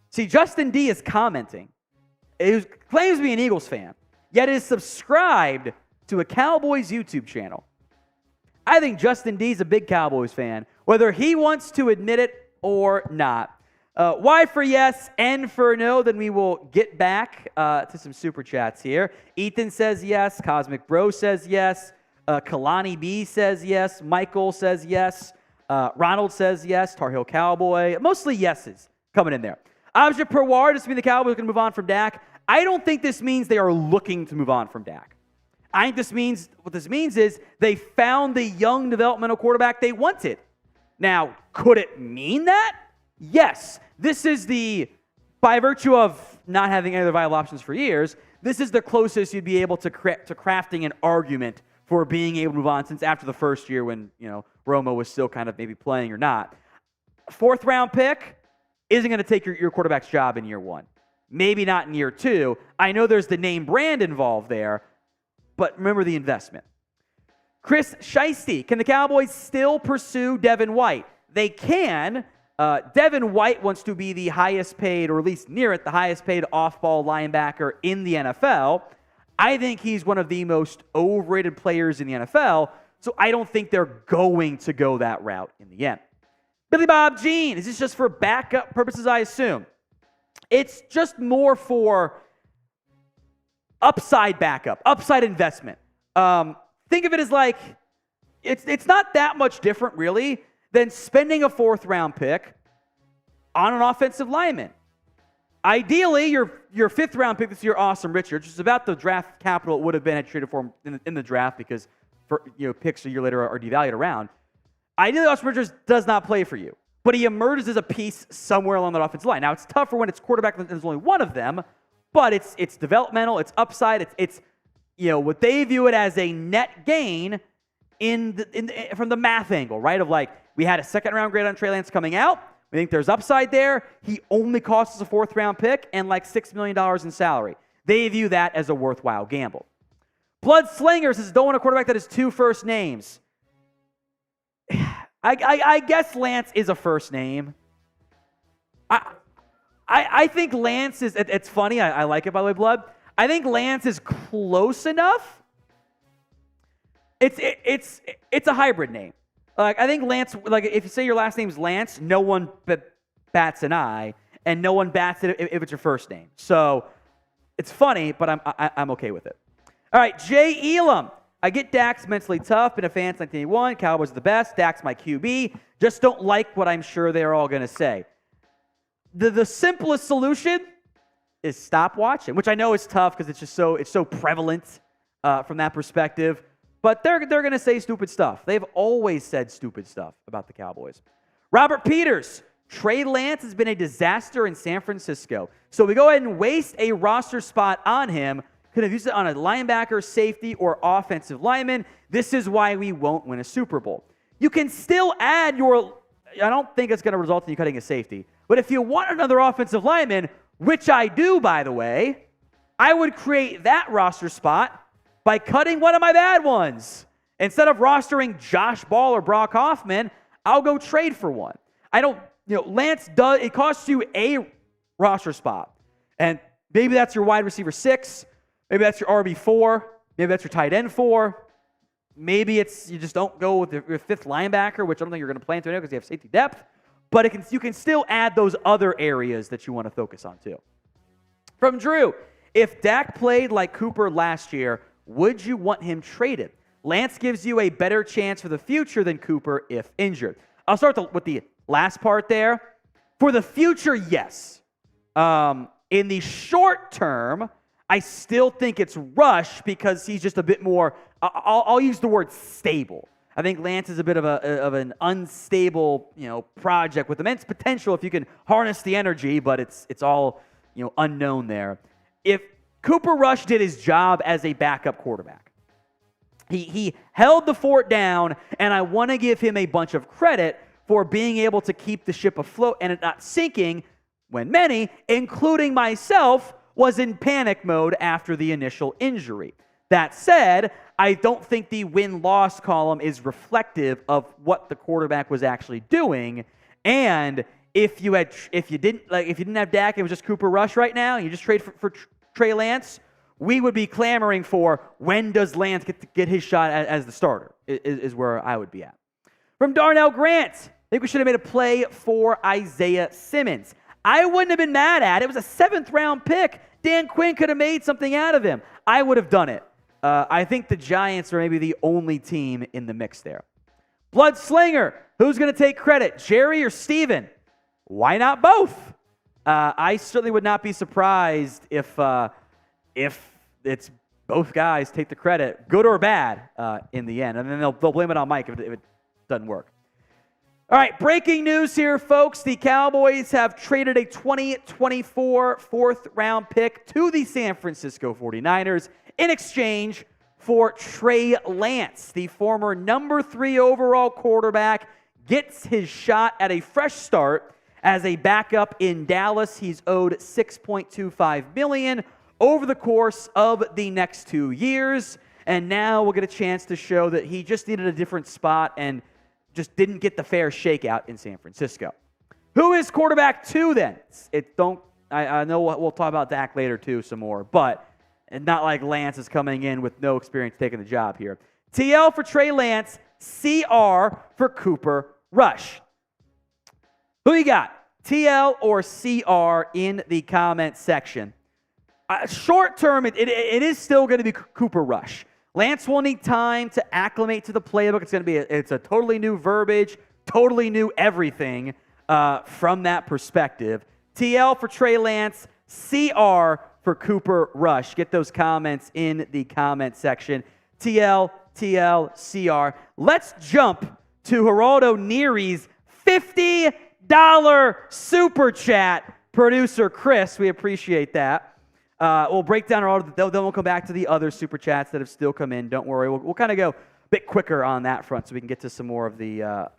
See, Justin D is commenting. He claims to be an Eagles fan, yet is subscribed to a Cowboys YouTube channel. I think Justin D is a big Cowboys fan, whether he wants to admit it or not. Y for yes, N for no, then we will get back to some super chats here. Ethan says yes. Cosmic Bro says yes. Kalani B says yes. Michael says yes. Ronald says yes. Tar Heel Cowboy. Mostly yeses coming in there. Object per war, does mean the Cowboys are going to move on from Dak? I don't think this means they are looking to move on from Dak. I think what this means is they found the young developmental quarterback they wanted. Now, could it mean that? Yes. This is by virtue of not having any other viable options for years, this is the closest you'd be able to crafting an argument for being able to move on since after the first year when, Romo was still kind of maybe playing or not. Fourth round pick isn't going to take your quarterback's job in year one. Maybe not in year two. I know there's the name brand involved there, but remember the investment. Chris Scheisty, can the Cowboys still pursue Devin White? They can. Devin White wants to be the highest paid, or at least near it, the highest paid off-ball linebacker in the NFL. I think he's one of the most overrated players in the NFL, so I don't think they're going to go that route in the end. Billy Bob Jean, is this just for backup purposes, I assume? It's just more for upside backup, upside investment. Think of it as like, it's not that much different, really, than spending a fourth-round pick on an offensive lineman. Ideally, your fifth-round pick this year, Awesome Richards, which is about the draft capital it would have been had you traded for him in the draft because picks a year later are devalued around. Ideally, Awesome Richards does not play for you, but he emerges as a piece somewhere along that offensive line. Now, it's tougher when it's quarterback and there's only one of them, but it's developmental, it's upside, it's what they view it as a net gain from the math angle, right? Of like, we had a second-round grade on Trey Lance coming out. We think there's upside there. He only costs us a fourth-round pick and like $6 million in salary. They view that as a worthwhile gamble. Blood Slinger says, don't want a quarterback that has two first names. I guess Lance is a first name. I think Lance is, it's funny, I like it by the way, Blood. I think Lance is close enough. It's a hybrid name. Like, I think Lance, like, if you say your last name's Lance, no one bats an eye, and no one bats it if it's your first name. So it's funny, but I'm okay with it. All right, Jay Elam. I get Dak's mentally tough. Been a fan since 1981. Cowboys are the best. Dak's my QB. Just don't like what I'm sure they're all going to say. The simplest solution is stop watching, which I know is tough because it's so prevalent from that perspective. But they're going to say stupid stuff. They've always said stupid stuff about the Cowboys. Robert Peters, Trey Lance has been a disaster in San Francisco. So we go ahead and waste a roster spot on him. Could have used it on a linebacker, safety, or offensive lineman. This is why we won't win a Super Bowl. you can still add your, I don't think it's going to result in you cutting a safety, but if you want another offensive lineman, which I do, by the way, I would create that roster spot by cutting one of my bad ones. Instead of rostering Josh Ball or Brock Hoffman, I'll go trade for one. Lance does, it costs you a roster spot. And maybe that's your wide receiver 6. Maybe that's your RB4. Maybe that's your tight end 4. Maybe it's you just don't go with your 5th linebacker, which I don't think you're going to plan to because you have safety depth. But you can still add those other areas that you want to focus on too. From Drew, if Dak played like Cooper last year, would you want him traded? Lance gives you a better chance for the future than Cooper if injured. I'll start with the last part there. For the future, yes. In the short term, I still think it's Rush because he's just a bit more, I'll use the word stable. I think Lance is a bit of an unstable, project with immense potential if you can harness the energy, but it's all, unknown there. If Cooper Rush did his job as a backup quarterback, he held the fort down, and I want to give him a bunch of credit for being able to keep the ship afloat and it not sinking when many, including myself, was in panic mode after the initial injury. That said, I don't think the win-loss column is reflective of what the quarterback was actually doing. And if you didn't have Dak, it was just Cooper Rush right now, and you just trade for Trey Lance, we would be clamoring for when does Lance get his shot as the starter, is where I would be at. From Darnell Grant, I think we should have made a play for Isaiah Simmons. I wouldn't have been mad at it. It was a 7th-round pick. Dan Quinn could have made something out of him. I would have done it. I think the Giants are maybe the only team in the mix there. Blood Slinger, who's going to take credit, Jerry or Steven? Why not both? I certainly would not be surprised if it's both guys take the credit, good or bad, in the end. And then they'll blame it on Mike if it doesn't work. All right, breaking news here, folks. The Cowboys have traded a 2024 4th-round pick to the San Francisco 49ers in exchange for Trey Lance. The former number 3 overall quarterback gets his shot at a fresh start as a backup in Dallas. He's owed $6.25 million over the course of the next 2 years, and now we'll get a chance to show that he just needed a different spot and just didn't get the fair shakeout in San Francisco. Who is quarterback 2 then? I know we'll talk about Dak later too some more, but not like Lance is coming in with no experience taking the job here. TL for Trey Lance, CR for Cooper Rush. Who you got? TL or CR in the comment section. Short term, it is still going to be Cooper Rush. Lance will need time to acclimate to the playbook. It's a totally new verbiage, totally new everything from that perspective. TL for Trey Lance, CR for Cooper Rush. Get those comments in the comment section. TL, CR. Let's jump to Geraldo Neary's $50 super chat. Producer Chris, we appreciate that. We'll break down then we'll come back to the other super chats that have still come in. Don't worry. We'll kind of go a bit quicker on that front so we can get to some more of the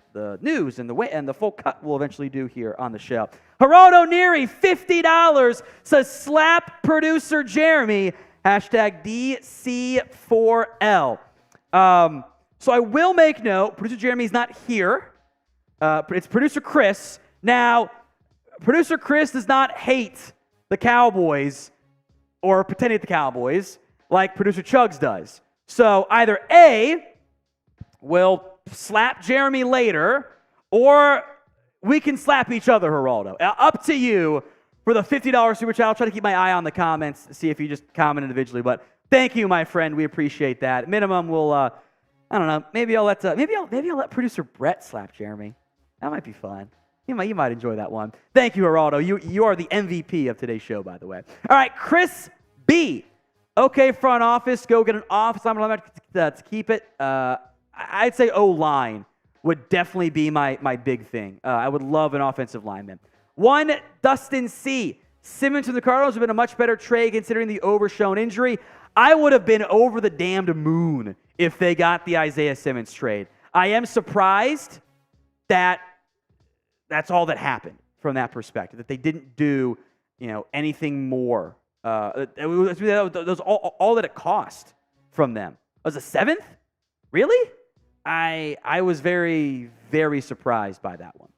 news and the full cut we'll eventually do here on the show. Geraldo Neary, $50, says slap producer Jeremy, #DC4L. So I will make note, producer Jeremy's not here. It's producer Chris. Now, producer Chris does not hate the Cowboys or pretending the Cowboys like producer Chugs does. So either A, we'll slap Jeremy later, or we can slap each other, Geraldo. Up to you for the $50 super chat. I'll try to keep my eye on the comments to see if you just comment individually. But thank you, my friend. We appreciate that. Minimum, we'll, I don't know. Maybe I'll let producer Brett slap Jeremy. That might be fun. You might enjoy that one. Thank you, Geraldo. You are the MVP of today's show, by the way. All right, Chris B. Okay, front office, go get an office lineman to keep it. I'd say O-line would definitely be my big thing. I would love an offensive lineman. 1, Dustin C. Simmons from the Cardinals would have been a much better trade considering the overshown injury. I would have been over the damned moon if they got the Isaiah Simmons trade. I am surprised that that's all that happened from that perspective, that they didn't do, anything more. That was all that it cost from them. It was a 7th? Really? I was very, very surprised by that one.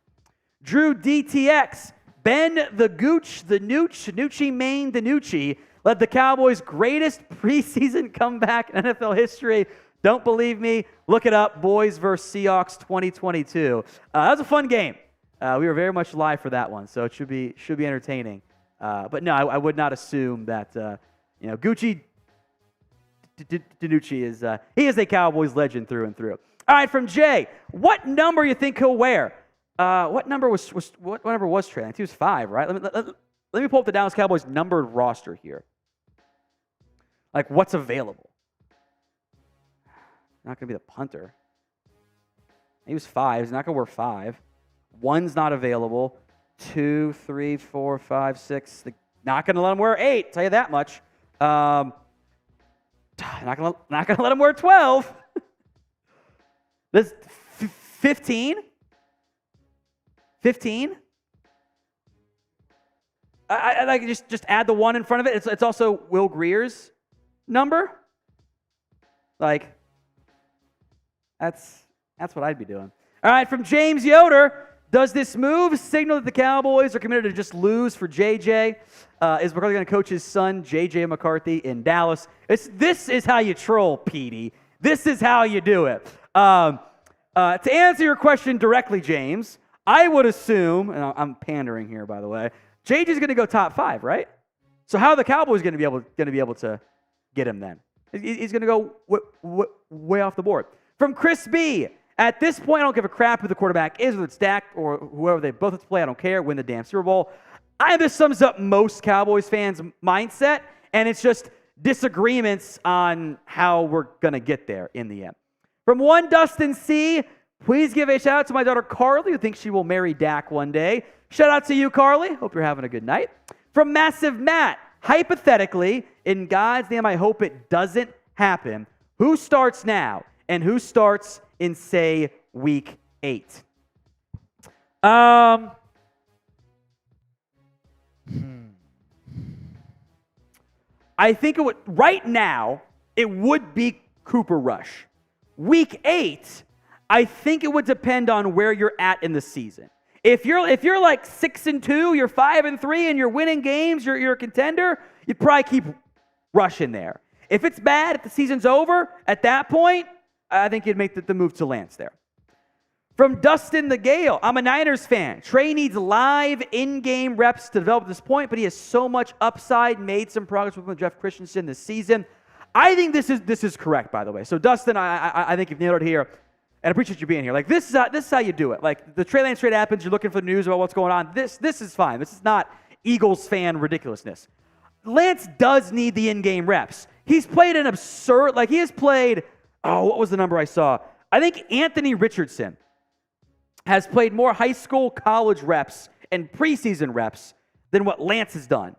Drew DTX, Ben the Gooch, the Nooch, Nucci Maine DiNucci, led the Cowboys' greatest preseason comeback in NFL history. Don't believe me? Look it up. Boys versus Seahawks 2022. That was a fun game. We were very much live for that one, so it should be entertaining. But no, I would not assume that Gucci DiNucci is a Cowboys legend through and through. All right, from Jay, what number you think he'll wear? What number was Trey Lance? He was 5, right? Let me pull up the Dallas Cowboys numbered roster here. Like, what's available? Not going to be the punter. He was 5. He's not going to wear 5. 1's not available. 2, 3, 4, 5, 6. Not going to let him wear 8. Tell you that much. Not going to let him wear 12. This 15. 15. I like just add the 1 in front of it. It's also Will Grier's number. Like, that's what I'd be doing. All right, from James Yoder, does this move signal that the Cowboys are committed to just lose for JJ? Is McCarthy going to coach his son, JJ McCarthy, in Dallas? This is how you troll, Petey. This is how you do it. To answer your question directly, James, I would assume, and I'm pandering here, by the way, JJ's going to go top 5, right? So how are the Cowboys going to be able to get him then? He's going to go way off the board. From Chris B, at this point, I don't give a crap who the quarterback is, whether it's Dak or whoever they both have to play. I don't care. Win the damn Super Bowl. This sums up most Cowboys fans' mindset, and it's just disagreements on how we're going to get there in the end. From one Dustin C, please give a shout out to my daughter Carly, who thinks she will marry Dak one day. Shout out to you, Carly. Hope you're having a good night. From Massive Matt, hypothetically, in God's name, I hope it doesn't happen. Who starts now and who starts in, say, week 8? I think right now, it would be Cooper Rush. Week 8, I think it would depend on where you're at in the season. If you're like 6-2, you're 5-3, and you're winning games, you're a contender, you'd probably keep Rush in there. If it's bad, if the season's over, at that point, I think you'd make the move to Lance there. From Dustin the Gale, I'm a Niners fan. Trey needs live in-game reps to develop at this point, but he has so much upside, made some progress with Jeff Christensen this season. I think this is correct, by the way. So Dustin, I think you've nailed it here. And I appreciate you being here. Like, this is how you do it. Like, the Trey Lance trade happens, you're looking for the news about what's going on. This is fine. This is not Eagles fan ridiculousness. Lance does need the in-game reps. He's played an absurd, like he has played, what was the number I saw? I think Anthony Richardson has played more high school, college reps and preseason reps than what Lance has done,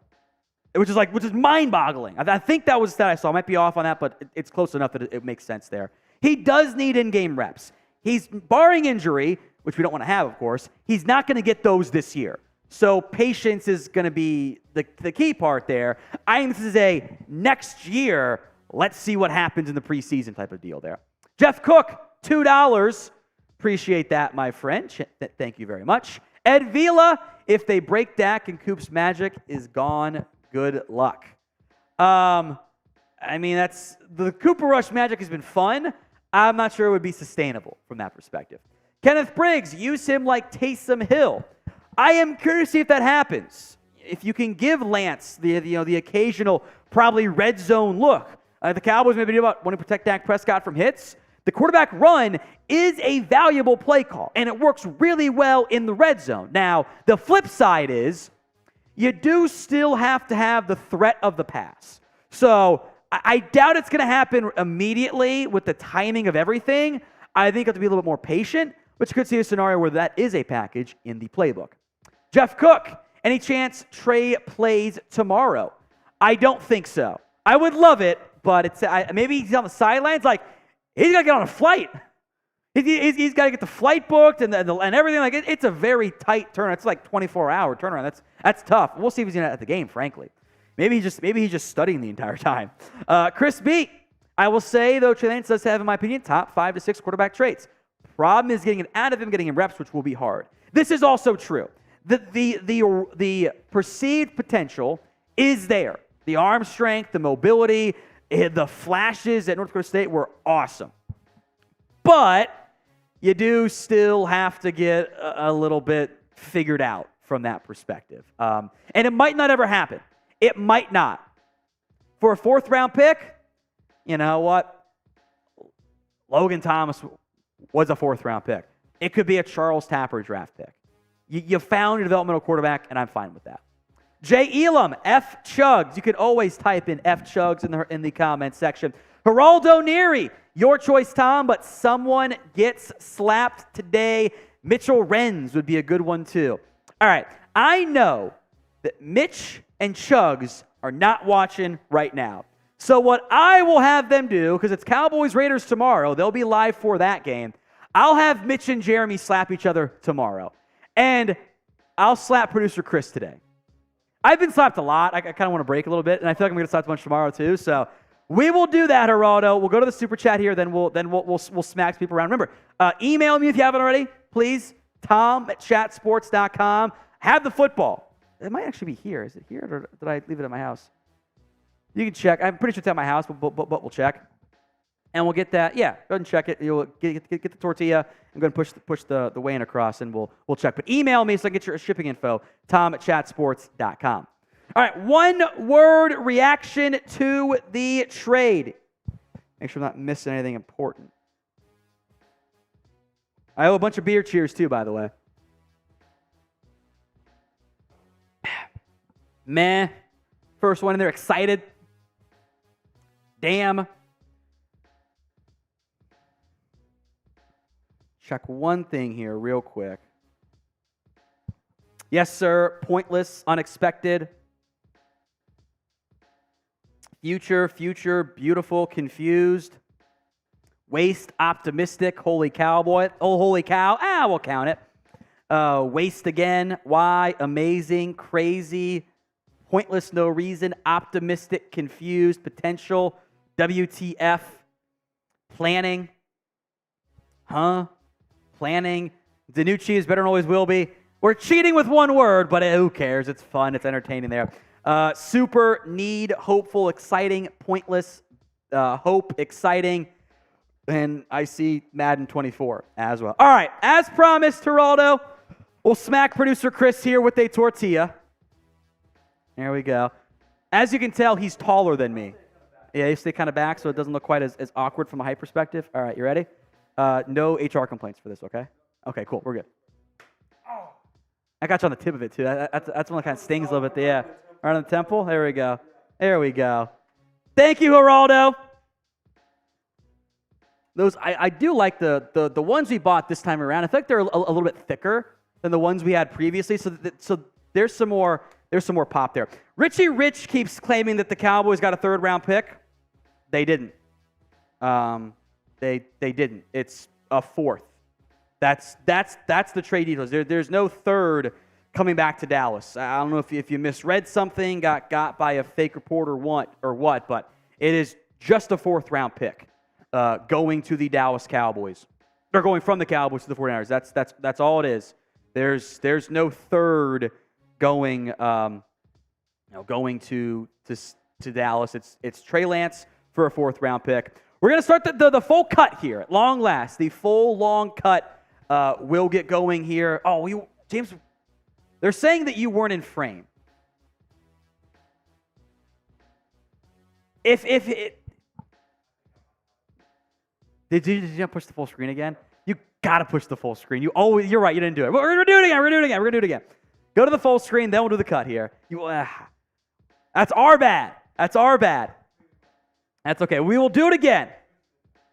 which is mind-boggling. I think that was that I saw. I might be off on that, but it's close enough that it makes sense there. He does need in-game reps. He's, barring injury, which we don't want to have, of course, he's not going to get those this year. So patience is going to be the key part there. I think this is a next year, let's see what happens in the preseason type of deal there. Jeff Cook, $2. Appreciate that, my friend. Thank you very much. Ed Vila, if they break Dak and Coop's magic is gone, good luck. That's the Cooper Rush magic has been fun. I'm not sure it would be sustainable from that perspective. Kenneth Briggs, use him like Taysom Hill. I am curious to see if that happens. If you can give Lance the occasional probably red zone look. The Cowboys maybe want to protect Dak Prescott from hits. The quarterback run is a valuable play call, and it works really well in the red zone. Now, the flip side is you do still have to have the threat of the pass. So I doubt it's going to happen immediately with the timing of everything. I think you have to be a little bit more patient, but you could see a scenario where that is a package in the playbook. Jeff Cook, any chance Trey plays tomorrow? I don't think so. I would love it, but maybe he's on the sidelines. Like, he's got to get on a flight. He's got to get the flight booked and everything. Like it's a very tight turnaround. It's like 24-hour turnaround. That's tough. We'll see if he's at the game. Frankly, maybe he's just studying the entire time. Chris B. I will say though, Trey Lance does have, in my opinion, top 5 to 6 quarterback traits. Problem is getting it out of him, getting him reps, which will be hard. This is also true. The perceived potential is there. The arm strength, the mobility, the flashes at North Dakota State were awesome. But you do still have to get a little bit figured out from that perspective. And it might not ever happen. It might not. For a 4th-round pick, you know what? Logan Thomas was a 4th-round pick. It could be a Charles Tapper draft pick. You found a developmental quarterback, and I'm fine with that. Jay Elam, F Chugs. You can always type in F Chugs in the comments section. Geraldo Neary, your choice, Tom, but someone gets slapped today. Mitchell Renz would be a good one, too. All right, I know that Mitch and Chugs are not watching right now. So what I will have them do, because it's Cowboys-Raiders tomorrow, they'll be live for that game. I'll have Mitch and Jeremy slap each other tomorrow. And I'll slap producer Chris today. I've been slapped a lot. I kind of want to break a little bit, and I feel like I'm going to slap a bunch tomorrow too. So we will do that, Geraldo. We'll go to the super chat here, then we'll smack people around. Remember, email me if you haven't already, please. Tom@chatsports.com. Have the football. It might actually be here. Is it here, or did I leave it at my house? You can check. I'm pretty sure it's at my house, but we'll check. And we'll get that. Yeah, go ahead and check it. You'll get the tortilla and go and push the weigh-in across, and we'll check. But email me so I can get your shipping info, tom@chatsports.com. All right, one-word reaction to the trade. Make sure I'm not missing anything important. I owe a bunch of beer cheers, too, by the way. Meh. First one in there, excited. Damn. Check one thing here real quick. Yes, sir. Pointless, unexpected. Future, beautiful, confused. Waste, optimistic, holy cowboy. Oh, holy cow. We'll count it. Waste again. Why? Amazing, crazy, pointless, no reason, optimistic, confused, potential, WTF, planning. Planning. Danucci is better than always will be. We're cheating with one word, but who cares? It's fun. It's entertaining there. Super, need, hopeful, exciting, pointless, hope, exciting, and I see Madden 24 as well. All right, as promised, Geraldo, we'll smack producer Chris here with a tortilla. There we go. As you can tell, he's taller than me. Yeah, you stay kind of back so it doesn't look quite as awkward from a height perspective. All right, you ready? No HR complaints for this, okay? Okay, cool. We're good. I got you on the tip of it, too. That's one that kind of stings a little bit. Yeah. Right on the temple. There we go. There we go. Thank you, Geraldo. Those I do like the ones we bought this time around. I feel like they're a little bit thicker than the ones we had previously. So there's some more pop there. Richie Rich keeps claiming that the Cowboys got a 3rd-round pick. They didn't. They didn't. It's a 4th. That's the trade details. There's no 3rd coming back to Dallas. I don't know if you misread something, got by a fake reporter or what, but it is just a 4th-round pick going to the Dallas Cowboys. Or going from the Cowboys to the 49ers. That's all it is. There's no 3rd going to Dallas. It's Trey Lance for a 4th-round pick. We're going to start the full cut here at long last. The full long cut will get going here. Oh, James, they're saying that you weren't in frame. Did you push the full screen again? You got to push the full screen. You're right, you didn't do it. We're going to do it again. Go to the full screen, then we'll do the cut here. That's our bad. That's okay. We will do it again.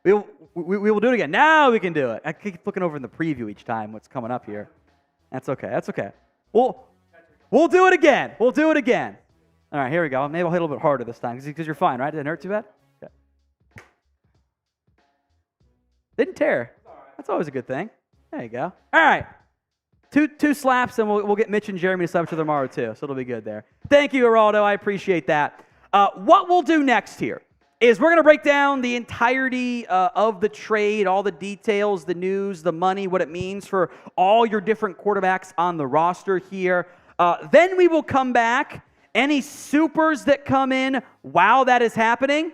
We will do it again. Now we can do it. I keep looking over in the preview each time what's coming up here. That's okay. We'll do it again. All right, here we go. Maybe I'll hit a little bit harder this time because you're fine, right? Didn't hurt too bad? Okay. Didn't tear. That's always a good thing. There you go. All right. Two slaps, and we'll get Mitch and Jeremy to slap each other tomorrow, too. So it'll be good there. Thank you, Geraldo. I appreciate that. What we'll do next here is we're going to break down the entirety of the trade, all the details, the news, the money, what it means for all your different quarterbacks on the roster here. Then we will come back. Any supers that come in while that is happening,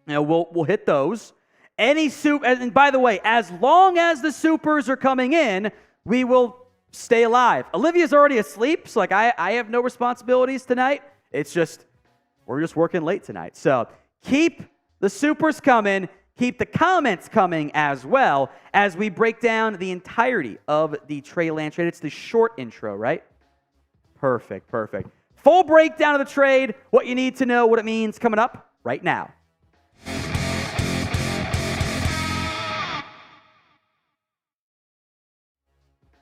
we'll hit those. And by the way, as long as the supers are coming in, we will stay alive. Olivia's already asleep, so I have no responsibilities tonight. It's just, we're just working late tonight. So keep the supers coming, keep the comments coming as well as we break down the entirety of the Trey Lance trade. It's the short intro, right? Perfect. Full breakdown of the trade, what you need to know, what it means, coming up right now.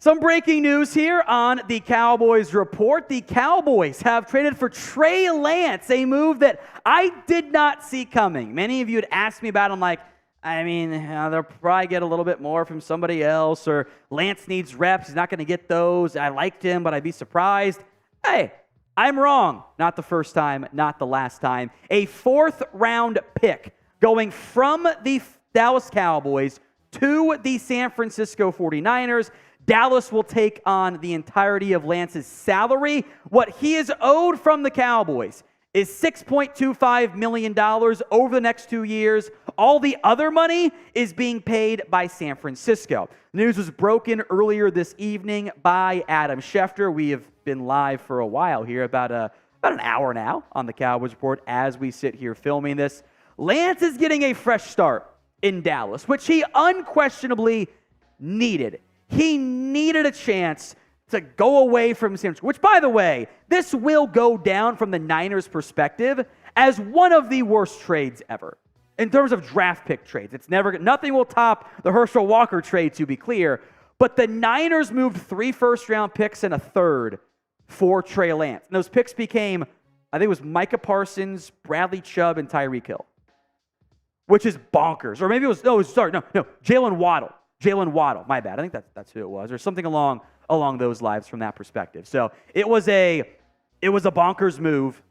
Some breaking news here on the Cowboys Report. The Cowboys have traded for Trey Lance, a move that I did not see coming. Many of you had asked me about it. I'm like, they'll probably get a little bit more from somebody else, or Lance needs reps. He's not going to get those. I liked him, but I'd be surprised. Hey, I'm wrong. Not the first time, not the last time. A 4th-round pick going from the Dallas Cowboys to the San Francisco 49ers. Dallas will take on the entirety of Lance's salary. What he is owed from the Cowboys is $6.25 million over the next 2 years. All the other money is being paid by San Francisco. The news was broken earlier this evening by Adam Schefter. We have been live for a while here, about an hour now on the Cowboys Report as we sit here filming this. Lance is getting a fresh start in Dallas, which he unquestionably needed. He needed a chance to go away from San Francisco, which, by the way, this will go down from the Niners' perspective as one of the worst trades ever. In terms of draft pick trades, nothing will top the Herschel Walker trade, to be clear, but the Niners moved 3 first-round picks and a 3rd for Trey Lance. And those picks became, I think it was Micah Parsons, Bradley Chubb, and Tyreek Hill, which is bonkers. Or maybe it was, Jalen Waddle, my bad. I think that's who it was, or something along those lines from that perspective. So it was a bonkers move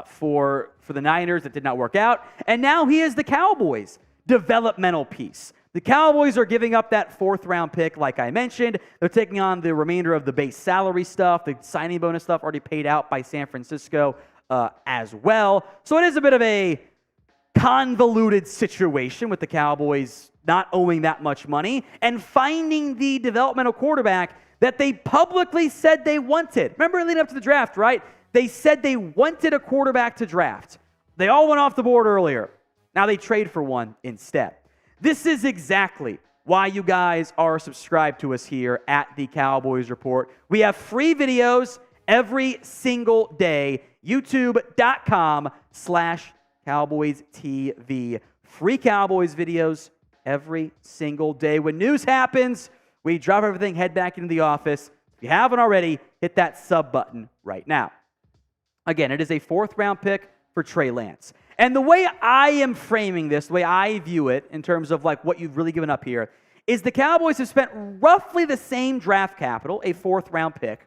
for the Niners that did not work out, and now he is the Cowboys' developmental piece. The Cowboys are giving up that 4th-round pick, like I mentioned. They're taking on the remainder of the base salary stuff, the signing bonus stuff already paid out by San Francisco as well. So it is a bit of a convoluted situation with the Cowboys not owing that much money and finding the developmental quarterback that they publicly said they wanted. Remember leading up to the draft, right? They said they wanted a quarterback to draft. They all went off the board earlier. Now they trade for one instead. This is exactly why you guys are subscribed to us here at the Cowboys Report. We have free videos every single day. YouTube.com/Cowboys TV. Free Cowboys videos every single day. When news happens, we drop everything, head back into the office. If you haven't already, hit that sub button right now. Again, it is a 4th-round pick for Trey Lance. And the way I am framing this, the way I view it in terms of what you've really given up here, is the Cowboys have spent roughly the same draft capital, a 4th-round pick,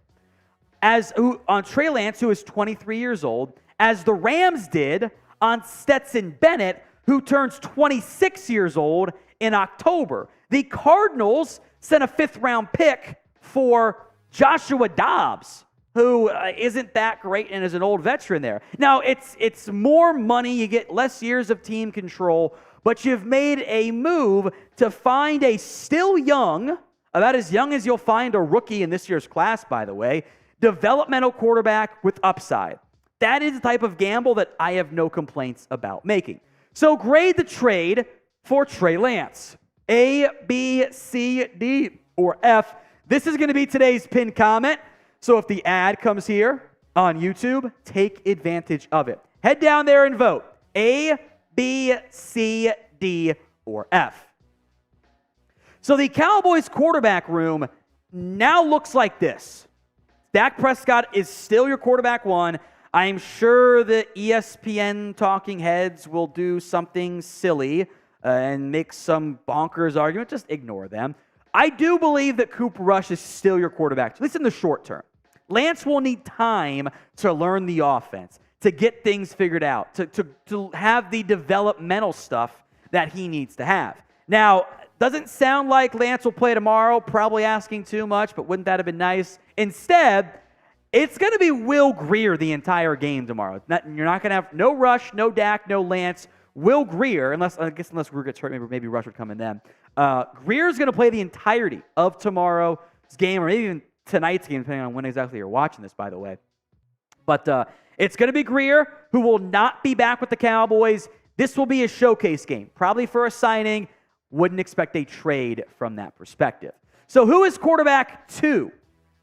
on Trey Lance, who is 23 years old, as the Rams did on Stetson Bennett, who turns 26 years old in October. The Cardinals sent a 5th-round pick for Joshua Dobbs, who isn't that great and is an old veteran there. Now, it's more money. You get less years of team control, but you've made a move to find a still young, about as young as you'll find a rookie in this year's class, by the way, developmental quarterback with upside. That is the type of gamble that I have no complaints about making. So grade the trade for Trey Lance. A, B, C, D, or F. This is going to be today's pinned comment. So if the ad comes here on YouTube, take advantage of it. Head down there and vote. A, B, C, D, or F. So the Cowboys quarterback room now looks like this. Dak Prescott is still your quarterback 1. I'm sure the ESPN talking heads will do something silly and make some bonkers argument, just ignore them. I do believe that Cooper Rush is still your quarterback, at least in the short term. Lance will need time to learn the offense, to get things figured out, to have the developmental stuff that he needs to have. Now, doesn't sound like Lance will play tomorrow, probably asking too much, but wouldn't that have been nice? Instead, it's going to be Will Grier the entire game tomorrow. You're not going to have no Rush, no Dak, no Lance. Will Grier, unless Grier gets hurt, maybe Rush would come in then. Grier's going to play the entirety of tomorrow's game, or maybe even tonight's game, depending on when exactly you're watching this, by the way. But it's going to be Grier, who will not be back with the Cowboys. This will be a showcase game, probably for a signing. Wouldn't expect a trade from that perspective. So who is quarterback 2?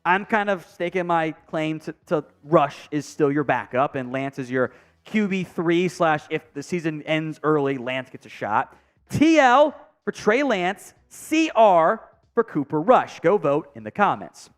I'm kind of staking my claim to Rush is still your backup, and Lance is your QB3 / if the season ends early, Lance gets a shot. TL for Trey Lance, CR for Cooper Rush. Go vote in the comments.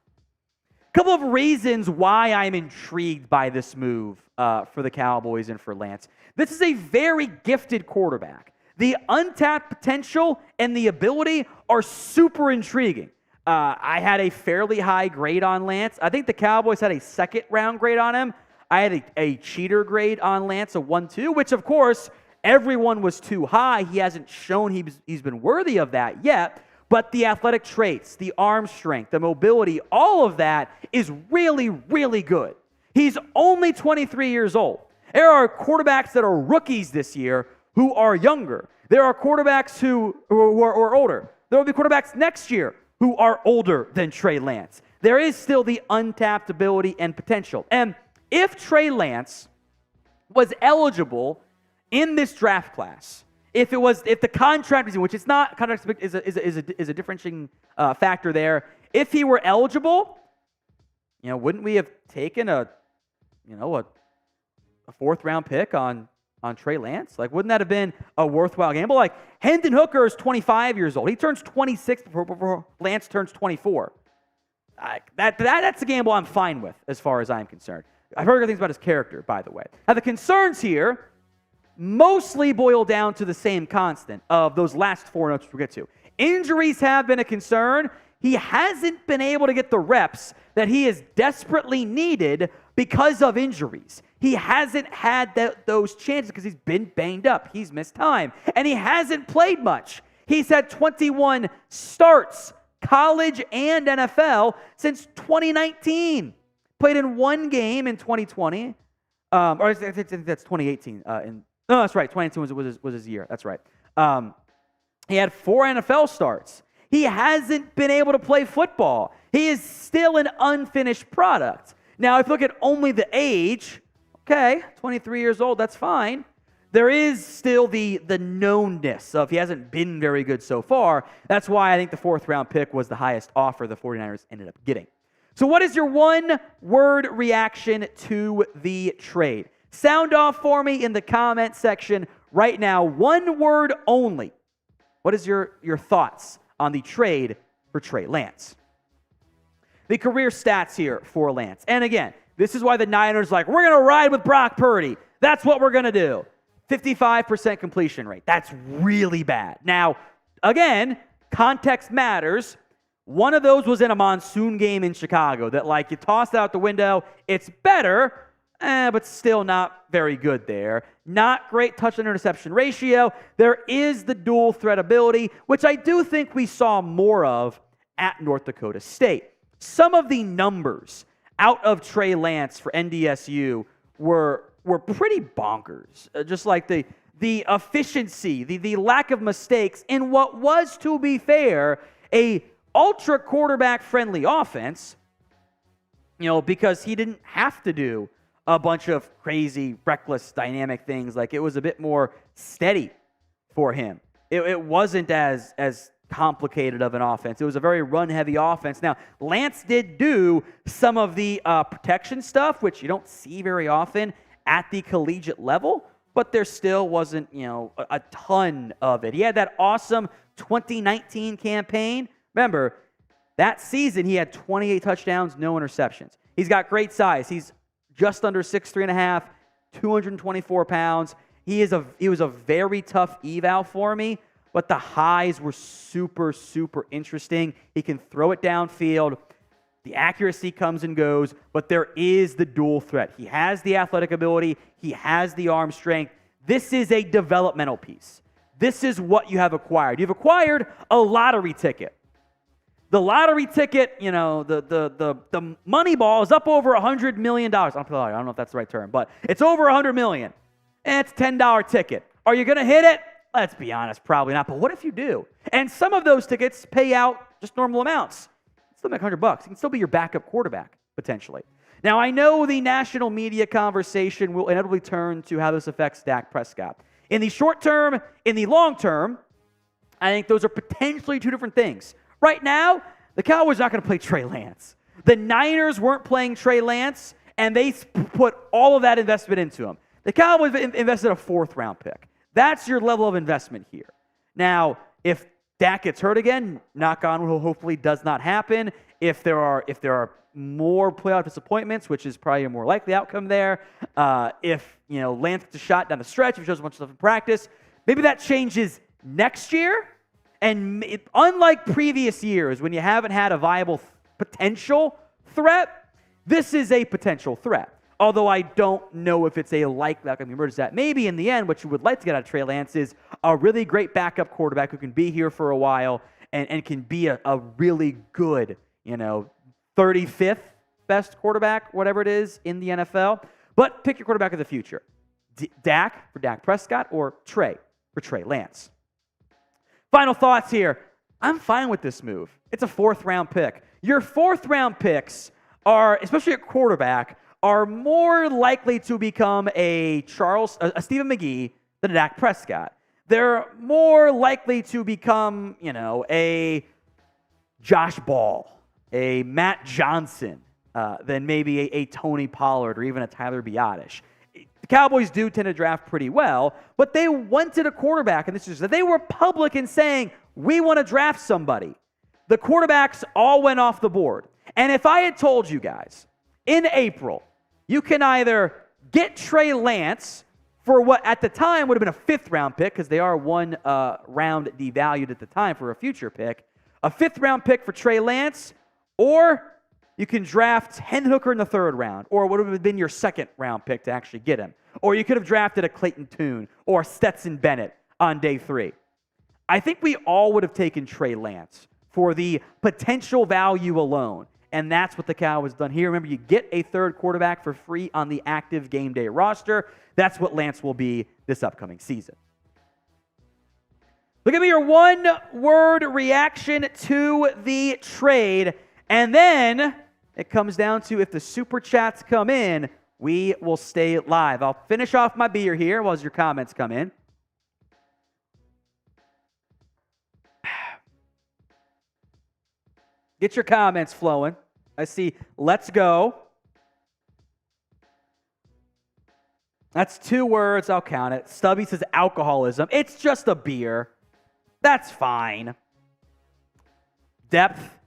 A couple of reasons why I'm intrigued by this move for the Cowboys and for Lance. This is a very gifted quarterback. The untapped potential and the ability are super intriguing. I had a fairly high grade on Lance. I think the Cowboys had a second-round grade on him. I had a cheater grade on Lance, a 1-2, which, of course, everyone was too high. He hasn't shown he's been worthy of that yet. But the athletic traits, the arm strength, the mobility, all of that is really, really good. He's only 23 years old. There are quarterbacks that are rookies this year who are younger. There are quarterbacks who are older. There will be quarterbacks next year who are older than Trey Lance. There is still the untapped ability and potential. And if Trey Lance was eligible in this draft class, if the contract, which it's not, contract is a differentiating factor there. If he were eligible, wouldn't we have taken a 4th-round pick on Trey Lance? Wouldn't that have been a worthwhile gamble? Hendon Hooker is 25 years old. He turns 26 before Lance turns 24. That's a gamble I'm fine with as far as I'm concerned. I've heard good things about his character, by the way. Now, the concerns here mostly boil down to the same constant of those last 4 notes we'll get to. Injuries have been a concern. He hasn't been able to get the reps that he is desperately needed because of injuries. He hasn't had those chances because he's been banged up. He's missed time. And he hasn't played much. He's had 21 starts, college and NFL, since 2019. Played in 1 game in 2020. Or I think that's 2018. No, that's right. 2019 was his year. That's right. He had 4 NFL starts. He hasn't been able to play football. He is still an unfinished product. Now, if you look at only the age, okay, 23 years old, that's fine. There is still the knownness of he hasn't been very good so far. That's why I think the 4th-round pick was the highest offer the 49ers ended up getting. So what is your one-word reaction to the trade? Sound off for me in the comment section right now. 1 word only. What is your thoughts on the trade for Trey Lance? The career stats here for Lance. And again, this is why the Niners we're going to ride with Brock Purdy. That's what we're going to do. 55% completion rate. That's really bad. Now, again, context matters. One of those was in a monsoon game in Chicago that you toss out the window. It's better, but still not very good there. Not great touchdown-interception ratio. There is the dual threat ability, which I do think we saw more of at North Dakota State. Some of the numbers out of Trey Lance for NDSU were pretty bonkers. Just like the efficiency, the lack of mistakes in what was, to be fair, a ultra quarterback-friendly offense, because he didn't have to do a bunch of crazy, reckless, dynamic things. It was a bit more steady for him. It wasn't as complicated of an offense. It was a very run-heavy offense. Now, Lance did do some of the protection stuff, which you don't see very often at the collegiate level, but there still wasn't, a ton of it. He had that awesome 2019 campaign. Remember, that season he had 28 touchdowns, no interceptions. He's got great size. He's just under 6'3.5", 224 pounds. He was a very tough eval for me, but the highs were super, super interesting. He can throw it downfield. The accuracy comes and goes, but there is the dual threat. He has the athletic ability. He has the arm strength. This is a developmental piece. This is what you have acquired. You've acquired a lottery ticket. The lottery ticket, you know, the money ball is up over $100 million. I don't know if that's the right term, but it's over $100 million. And it's a $10 ticket. Are you going to hit it? Let's be honest, probably not. But what if you do? And some of those tickets pay out just normal amounts. Still make $100. It can still be your backup quarterback, potentially. Now, I know the national media conversation will inevitably turn to how this affects Dak Prescott. In the short term, in the long term, I think those are potentially two different things. Right now, the Cowboys are not going to play Trey Lance. The Niners weren't playing Trey Lance, and they put all of that investment into him. The Cowboys invested a 4th-round pick. That's your level of investment here. Now, if Dak gets hurt again, knock on wood, hopefully does not happen. If there are more playoff disappointments, which is probably a more likely outcome there, if Lance gets a shot down the stretch, if he shows a bunch of stuff in practice, maybe that changes next year. And unlike previous years when you haven't had a viable potential threat, this is a potential threat. Although I don't know if it's a likely outcome emerges that. Maybe in the end, what you would like to get out of Trey Lance is a really great backup quarterback who can be here for a while and can be a really good, 35th best quarterback, whatever it is, in the NFL. But pick your quarterback of the future. Dak for Dak Prescott or Trey for Trey Lance. Final thoughts here. I'm fine with this move. It's a 4th-round pick. Your 4th-round picks are, especially at quarterback, are more likely to become a Stephen McGee than a Dak Prescott. They're more likely to become, a Josh Ball, a Matt Johnson, than maybe a Tony Pollard or even a Tyler Biadasz. The Cowboys do tend to draft pretty well, but they wanted a quarterback, and they were public in saying, we want to draft somebody. The quarterbacks all went off the board. And if I had told you guys, in April, you can either get Trey Lance for what at the time would have been a 5th-round pick, because they are 1 round devalued at the time for a future pick, a 5th-round pick for Trey Lance, or you can draft Hendon Hooker in the 3rd round, or what would have been your 2nd-round pick to actually get him. Or you could have drafted a Clayton Tune or Stetson Bennett on day 3. I think we all would have taken Trey Lance for the potential value alone, and that's what the Cowboys done here. Remember, you get a 3rd quarterback for free on the active game day roster. That's what Lance will be this upcoming season. Look at me, your 1-word reaction to the trade, and then it comes down to if the Super Chats come in, we will stay live. I'll finish off my beer here while your comments come in. Get your comments flowing. I see, let's go. That's 2 words, I'll count it. Stubby says alcoholism. It's just a beer. That's fine. Depth.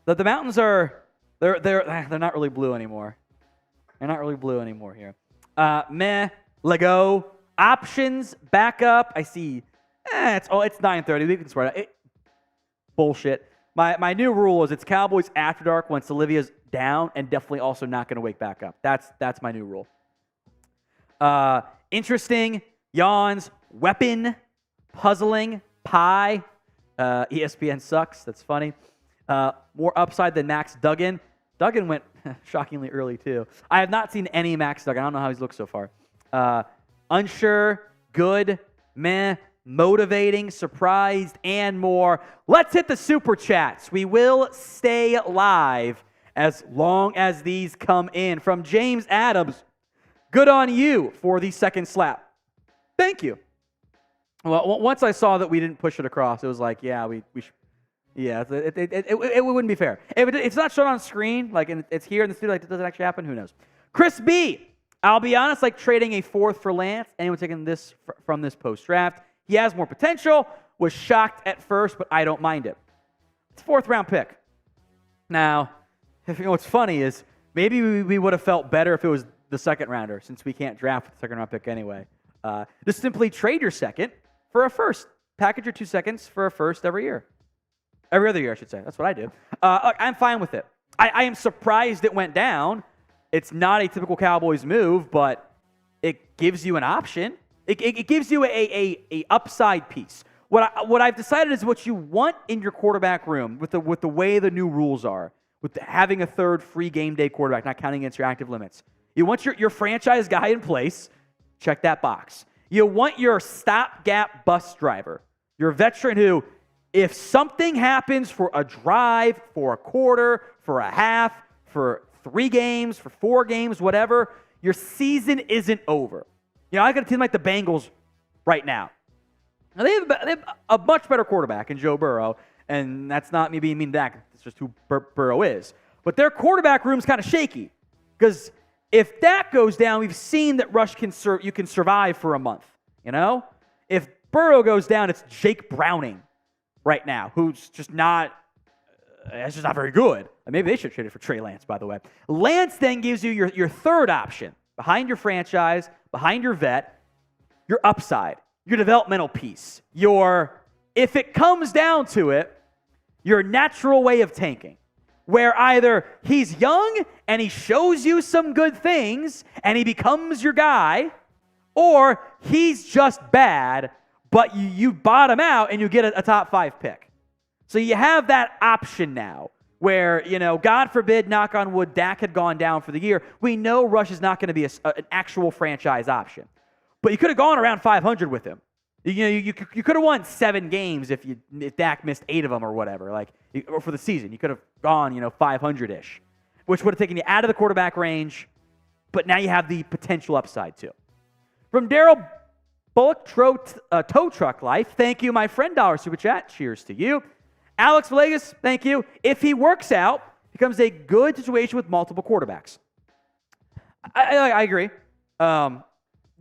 The mountains are, they're not really blue anymore. They're not really blue anymore here. Meh, Lego, options, backup. I see, it's 9:30. We can swear it. Bullshit. My new rule is it's Cowboys after dark once Olivia's down and definitely also not going to wake back up. That's my new rule. Interesting, yawns, weapon, puzzling, pie. ESPN sucks. That's funny. More upside than Max Duggan. Duggan went shockingly early, too. I have not seen any Max Duggan. I don't know how he's looked so far. Unsure, good, meh, motivating, surprised, and more. Let's hit the Super Chats. We will stay live as long as these come in. From James Adams, good on you for the 2nd slap. Thank you. Well, once I saw that we didn't push it across, it was like, yeah, we should. Yeah, it wouldn't be fair. If it's not shown on screen, like it's here in the studio, like it doesn't actually happen, who knows? Chris B, I'll be honest, like trading a 4th for Lance, anyone taking this from this post-draft, he has more potential, was shocked at first, but I don't mind it. It's a 4th-round pick. Now, what's funny is maybe we would have felt better if it was the 2nd rounder, since we can't draft with the 2nd-round pick anyway. Just simply trade your 2nd for a 1st. package your 2 seconds for a first every year. Every other year, I should say. That's what I do. Look, I'm fine with it. I am surprised it went down. It's not a typical Cowboys move, but it gives you an option. It gives you a upside piece. What I've decided is what you want in your quarterback room with the way the new rules are, with having a third free game day quarterback, not counting against your active limits. You want your franchise guy in place. Check that box. You want your stopgap bus driver, your veteran who, if something happens for a drive, for a quarter, for a half, for 3 games, for 4 games, whatever, your season isn't over. I got a team like the Bengals right now. Now, they have a much better quarterback in Joe Burrow, and that's not me being mean to Dak. It's just who Burrow is. But their quarterback room's kind of shaky because if Dak goes down, we've seen that Rush you can survive for a month. If Burrow goes down, it's Jake Browning right now, who's just not very good. And maybe they should trade it for Trey Lance, by the way. Lance then gives you your third option behind your franchise, behind your vet, your upside, your developmental piece, if it comes down to it, your natural way of tanking, where either he's young and he shows you some good things and he becomes your guy, or he's just bad, but you bottom out and you get a top 5 pick. So you have that option now where, God forbid, knock on wood, Dak had gone down for the year. We know Rush is not going to be an actual franchise option. But you could have gone around 500 with him. You could have won 7 games if Dak missed 8 of them or whatever, or for the season. You could have gone, 500-ish, which would have taken you out of the quarterback range, but now you have the potential upside too. From Daryl Bullock, Tow Truck Life, thank you, my friend, $1 Super Chat. Cheers to you. Alex Villegas, thank you. If he works out, becomes a good situation with multiple quarterbacks. I agree.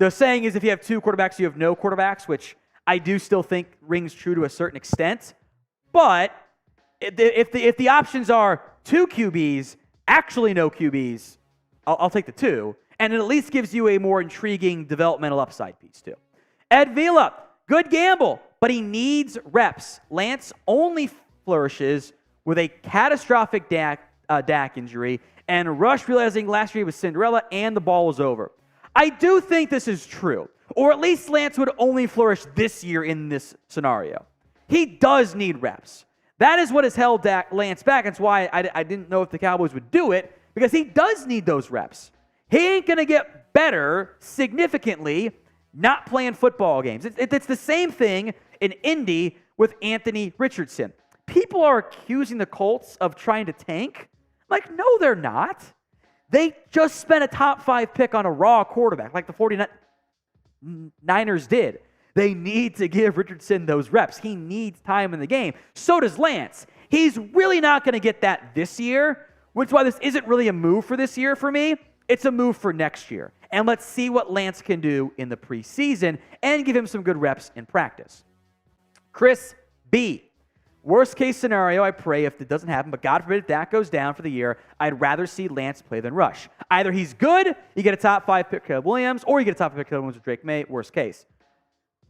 The saying is if you have 2 quarterbacks, you have no quarterbacks, which I do still think rings true to a certain extent. But if the options are 2 QBs, actually no QBs, I'll take the 2. And it at least gives you a more intriguing developmental upside piece too. Ed Vila, good gamble, but he needs reps. Lance only flourishes with a catastrophic Dak injury, and Rush realizing last year was Cinderella and the ball was over. I do think this is true, or at least Lance would only flourish this year in this scenario. He does need reps. That is what has held Lance back. That's why I didn't know if the Cowboys would do it, because he does need those reps. He ain't going to get better significantly not playing football games. It's the same thing in Indy with Anthony Richardson. People are accusing the Colts of trying to tank. No, they're not. They just spent a top 5 pick on a raw quarterback like the 49ers did. They need to give Richardson those reps. He needs time in the game. So does Lance. He's really not going to get that this year, which is why this isn't really a move for this year for me. It's a move for next year. And let's see what Lance can do in the preseason and give him some good reps in practice. Chris B. Worst case scenario, I pray if it doesn't happen, but God forbid if Dak goes down for the year, I'd rather see Lance play than Rush. Either he's good, you get a top 5 pick Caleb Williams, or you get a top 5 pick Caleb Williams with Drake May, worst case.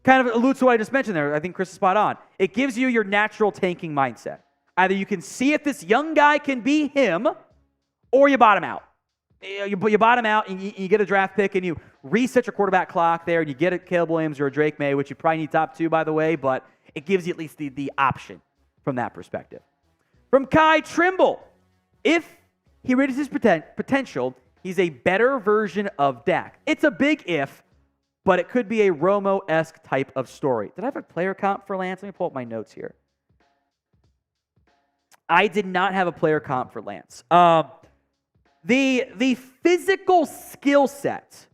Kind of alludes to what I just mentioned there. I think Chris is spot on. It gives you your natural tanking mindset. Either you can see if this young guy can be him, or you bottom out. You bottom out and you get a draft pick and you reset your quarterback clock there and you get a Caleb Williams or a Drake May, which you probably need top 2, by the way, but it gives you at least the option from that perspective. From Kai Trimble, if he reaches his potential, he's a better version of Dak. It's a big if, but it could be a Romo-esque type of story. Did I have a player comp for Lance? Let me pull up my notes here. I did not have a player comp for Lance. The physical skill set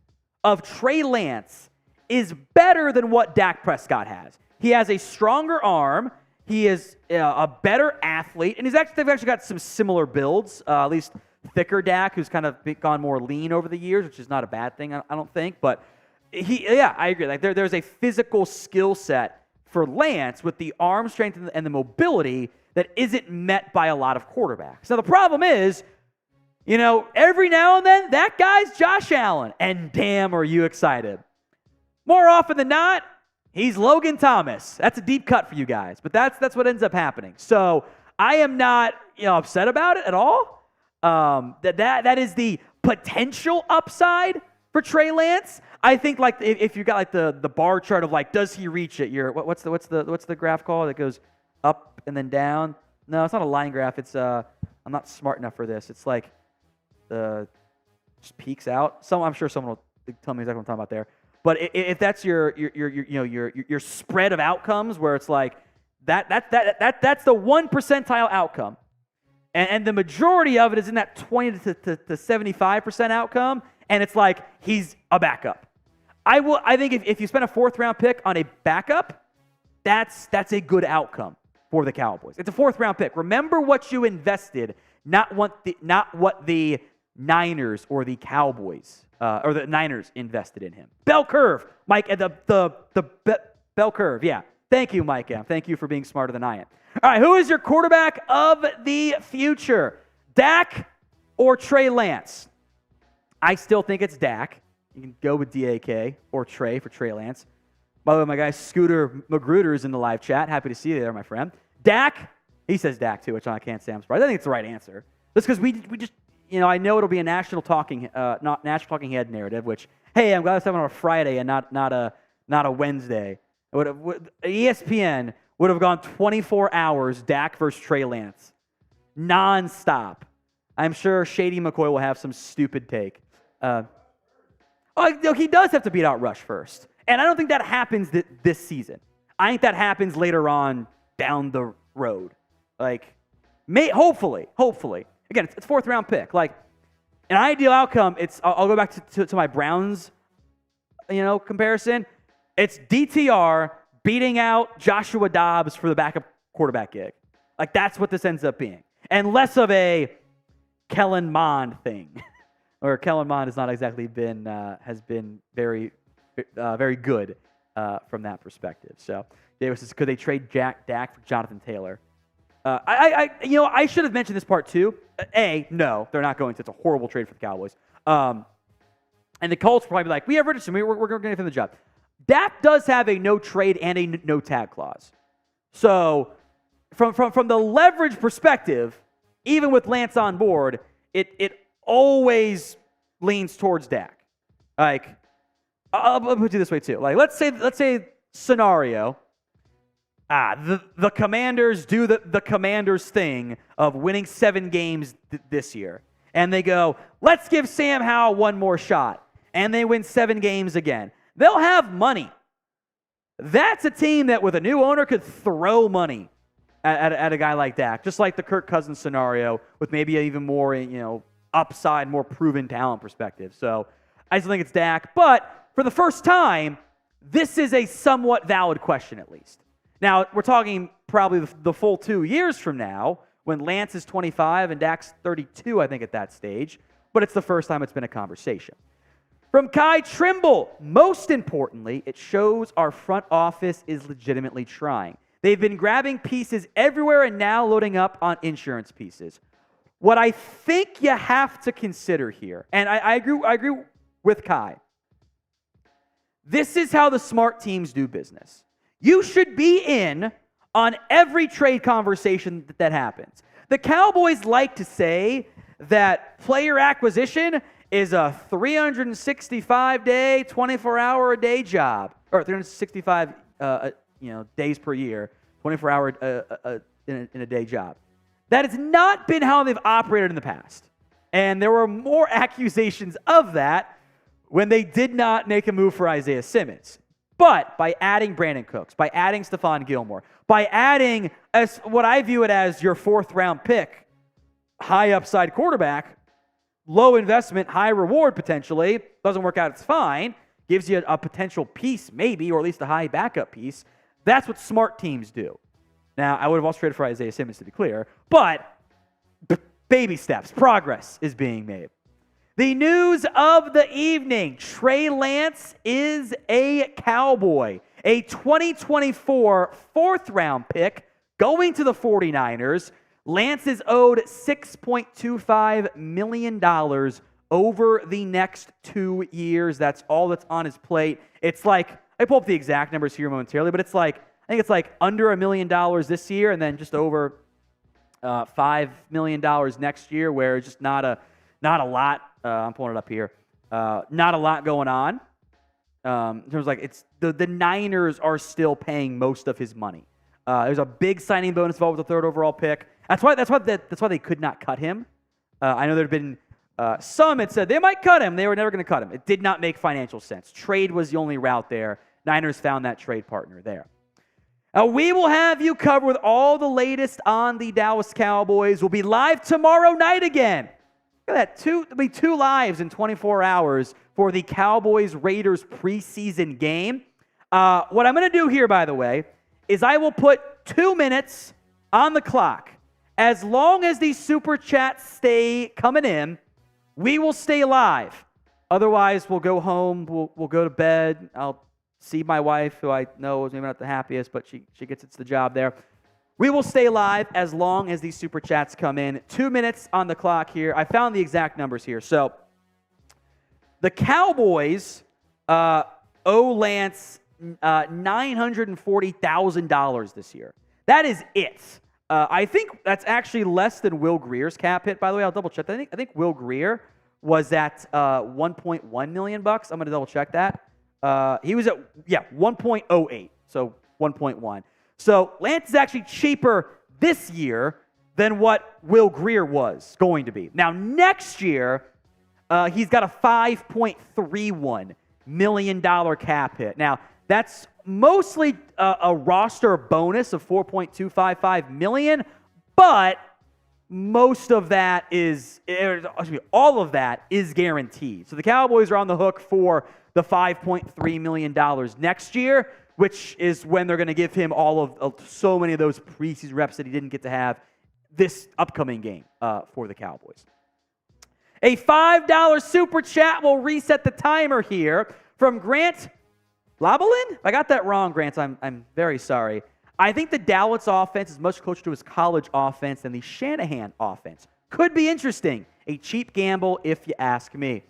of Trey Lance is better than what Dak Prescott has. He has a stronger arm. He is a better athlete, and they've actually got some similar builds. At least thicker Dak, who's kind of gone more lean over the years, which is not a bad thing, I don't think. But I agree. There's a physical skill set for Lance with the arm strength and the mobility that isn't met by a lot of quarterbacks. Now the problem is, every now and then, that guy's Josh Allen. And damn, are you excited. More often than not, He's Logan Thomas. That's a deep cut for you guys, but that's what ends up happening. So I am not upset about it at all. That is the potential upside for Trey Lance. I think like if you got like the bar chart of like, does he reach it? What's the graph called that goes up and then down? No, it's not a line graph. It's I'm not smart enough for this. It's like just peaks out. I'm sure someone will tell me exactly what I'm talking about there. But if that's your spread of outcomes, where it's like that's the 1 percentile outcome, and the majority of it is in that 20 to 75% outcome, and it's like he's a backup. I think if you spend a 4th round pick on a backup, that's a good outcome for the Cowboys. It's a 4th round pick. Remember what you invested, not what the Niners or the Cowboys or the Niners invested in him. Bell curve, Mike. The bell curve. Yeah. Thank you, Mike M. Thank you for being smarter than I am. All right. Who is your quarterback of the future? Dak or Trey Lance? I still think it's Dak. You can go with DAK or Trey for Trey Lance. By the way, my guy Scooter Magruder is in the live chat. Happy to see you there, my friend. Dak. He says Dak too, which I can't say I'm surprised. I think it's the right answer. That's because we just. I know it'll be a national talking head narrative. Which, hey, I'm glad it's happening on a Friday and not a Wednesday. ESPN would have gone 24 hours Dak versus Trey Lance, nonstop. I'm sure Shady McCoy will have some stupid take. He does have to beat out Rush first, and I don't think that happens this season. I think that happens later on down the road. Hopefully. Again, it's 4th round pick. Like, an ideal outcome, I'll go back to my Browns, comparison. It's DTR beating out Joshua Dobbs for the backup quarterback gig. Like, that's what this ends up being. And less of a Kellen Mond thing. Or Kellen Mond has not exactly has been very, very good from that perspective. So, Davis says, could they trade Dak for Jonathan Taylor? I should have mentioned this part too. No, they're not going to. It's a horrible trade for the Cowboys. And the Colts will probably be like, we have Richardson. We're going to give him the job. Dak does have a no trade and a no tag clause. So from the leverage perspective, even with Lance on board, it always leans towards Dak. Like, I'll put it this way too. Like, let's say scenario. The Commanders do the Commanders thing of winning 7 games this year. And they go, let's give Sam Howell one more shot. And they win 7 games again. They'll have money. That's a team that with a new owner could throw money at a guy like Dak. Just like the Kirk Cousins scenario with maybe even more, upside, more proven talent perspective. So I still think it's Dak. But for the first time, this is a somewhat valid question at least. Now, we're talking probably the full 2 years from now when Lance is 25 and Dak's 32, I think, at that stage. But it's the first time it's been a conversation. From Kai Trimble, most importantly, it shows our front office is legitimately trying. They've been grabbing pieces everywhere and now loading up on insurance pieces. What I think you have to consider here, and I agree with Kai, this is how the smart teams do business. You should be in on every trade conversation that happens. The Cowboys like to say that player acquisition is a 365-day, 24-hour-a-day job, or 365 days per year, 24-hour in a day job. That has not been how they've operated in the past. And there were more accusations of that when they did not make a move for Isaiah Simmons. But by adding Brandon Cooks, by adding Stephon Gilmore, by adding what I view it as your 4th-round pick, high upside quarterback, low investment, high reward potentially, doesn't work out, it's fine, gives you a potential piece maybe, or at least a high backup piece. That's what smart teams do. Now, I would have also traded for Isaiah Simmons to be clear, but baby steps, progress is being made. The news of the evening, Trey Lance is a Cowboy. A 2024 4th-round pick going to the 49ers. Lance is owed $6.25 million over the next 2 years. That's all that's on his plate. It's like I pull up the exact numbers here momentarily, but I think it's like under $1 million this year, and then just over $5 million next year, where it's just not a lot. I'm pulling it up here. Not a lot going on. In terms of like it's the Niners are still paying most of his money. There's a big signing bonus involved with the 3rd overall pick. That's why they could not cut him. I know there have been some that said they might cut him. They were never going to cut him. It did not make financial sense. Trade was the only route there. Niners found that trade partner there. We will have you covered with all the latest on the Dallas Cowboys. We'll be live tomorrow night again. Look at that. There'll be 2 lives in 24 hours for the Cowboys-Raiders preseason game. What I'm going to do here, by the way, is I will put 2 minutes on the clock. As long as these super chats stay coming in, we will stay live. Otherwise, we'll go home. We'll go to bed. I'll see my wife, who I know is maybe not the happiest, but she gets the job there. We will stay live as long as these super chats come in. 2 minutes on the clock here. I found the exact numbers here. So the Cowboys owe Lance $940,000 this year. That is it. I think that's actually less than Will Grier's cap hit, by the way. I'll double check. I think Will Grier was at $1.1 million bucks. I'm going to double check that. He was at 1.08, so 1.1. So Lance is actually cheaper this year than what Will Grier was going to be. Now next year, he's got a $5.31 million cap hit. Now that's mostly a roster bonus of $4.255 million, but most of that all of that is guaranteed. So the Cowboys are on the hook for the $5.3 million next year, which is when they're going to give him all of so many of those preseason reps that he didn't get to have this upcoming game for the Cowboys. A $5 super chat will reset the timer here from Grant Labalin. If I got that wrong, Grant, I'm very sorry. I think the Dallas offense is much closer to his college offense than the Shanahan offense. Could be interesting. A cheap gamble, if you ask me.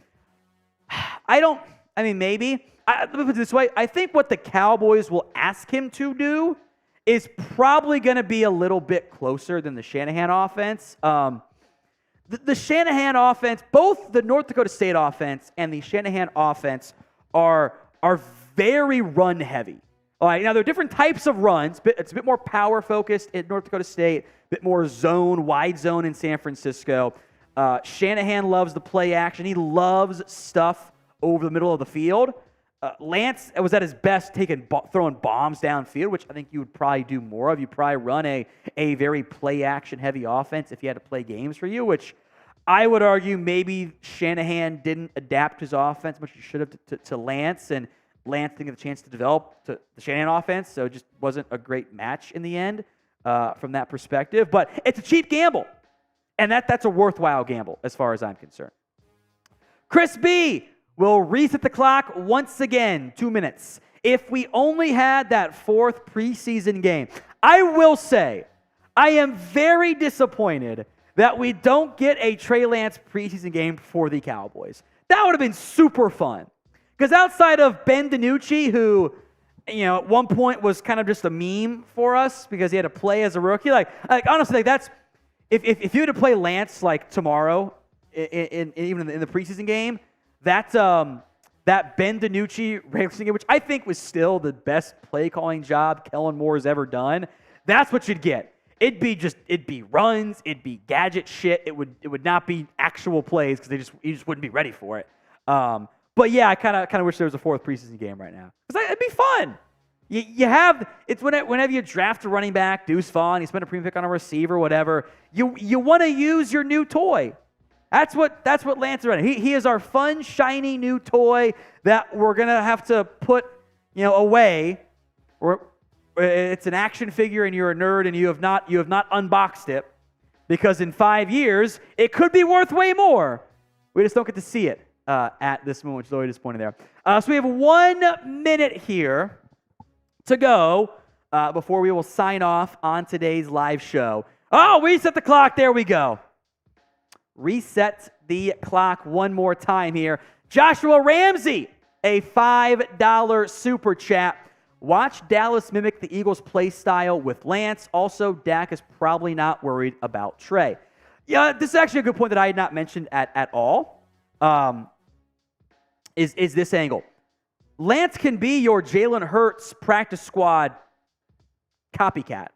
Maybe. Let me put it this way. I think what the Cowboys will ask him to do is probably going to be a little bit closer than the Shanahan offense. The Shanahan offense, both the North Dakota State offense and the Shanahan offense are very run heavy. All right, now there are different types of runs. It's a bit more power focused in North Dakota State, a bit more wide zone in San Francisco. Shanahan loves the play action. He loves stuff over the middle of the field. Lance was at his best throwing bombs downfield, which I think you would probably do more of. You probably run a very play-action heavy offense if you had to play games for you, which I would argue maybe Shanahan didn't adapt his offense much as he should have to Lance, and Lance didn't get a chance to develop to the Shanahan offense, so it just wasn't a great match in the end from that perspective. But it's a cheap gamble, and that's a worthwhile gamble as far as I'm concerned. Chris B. will reset the clock once again, 2 minutes. If we only had that 4th preseason game, I will say I am very disappointed that we don't get a Trey Lance preseason game for the Cowboys. That would have been super fun. Because outside of Ben DiNucci, who, at one point was kind of just a meme for us because he had to play as a rookie, honestly, that's if you had to play Lance tomorrow, even in the preseason game, that Ben DiNucci regular season game, which I think was still the best play calling job Kellen Moore has ever done, that's what you'd get. It'd be runs, it'd be gadget shit. It would not be actual plays because you just wouldn't be ready for it. But yeah, I kind of wish there was a 4th preseason game right now because it'd be fun. Whenever you draft a running back, Deuce Vaughn, you spend a premium pick on a receiver, whatever. You want to use your new toy. That's what Lance is running. He is our fun, shiny new toy that we're gonna have to put away. It's an action figure, and you're a nerd, and you have not unboxed it because in 5 years it could be worth way more. We just don't get to see it at this moment, which is always disappointing there. So we have 1 minute here to go before we will sign off on today's live show. Oh, reset the clock. There we go. Reset the clock one more time here. Joshua Ramsey, a $5 super chat. Watch Dallas mimic the Eagles' play style with Lance. Also, Dak is probably not worried about Trey. Yeah, this is actually a good point that I had not mentioned at all. Is this angle. Lance can be your Jalen Hurts practice squad copycat,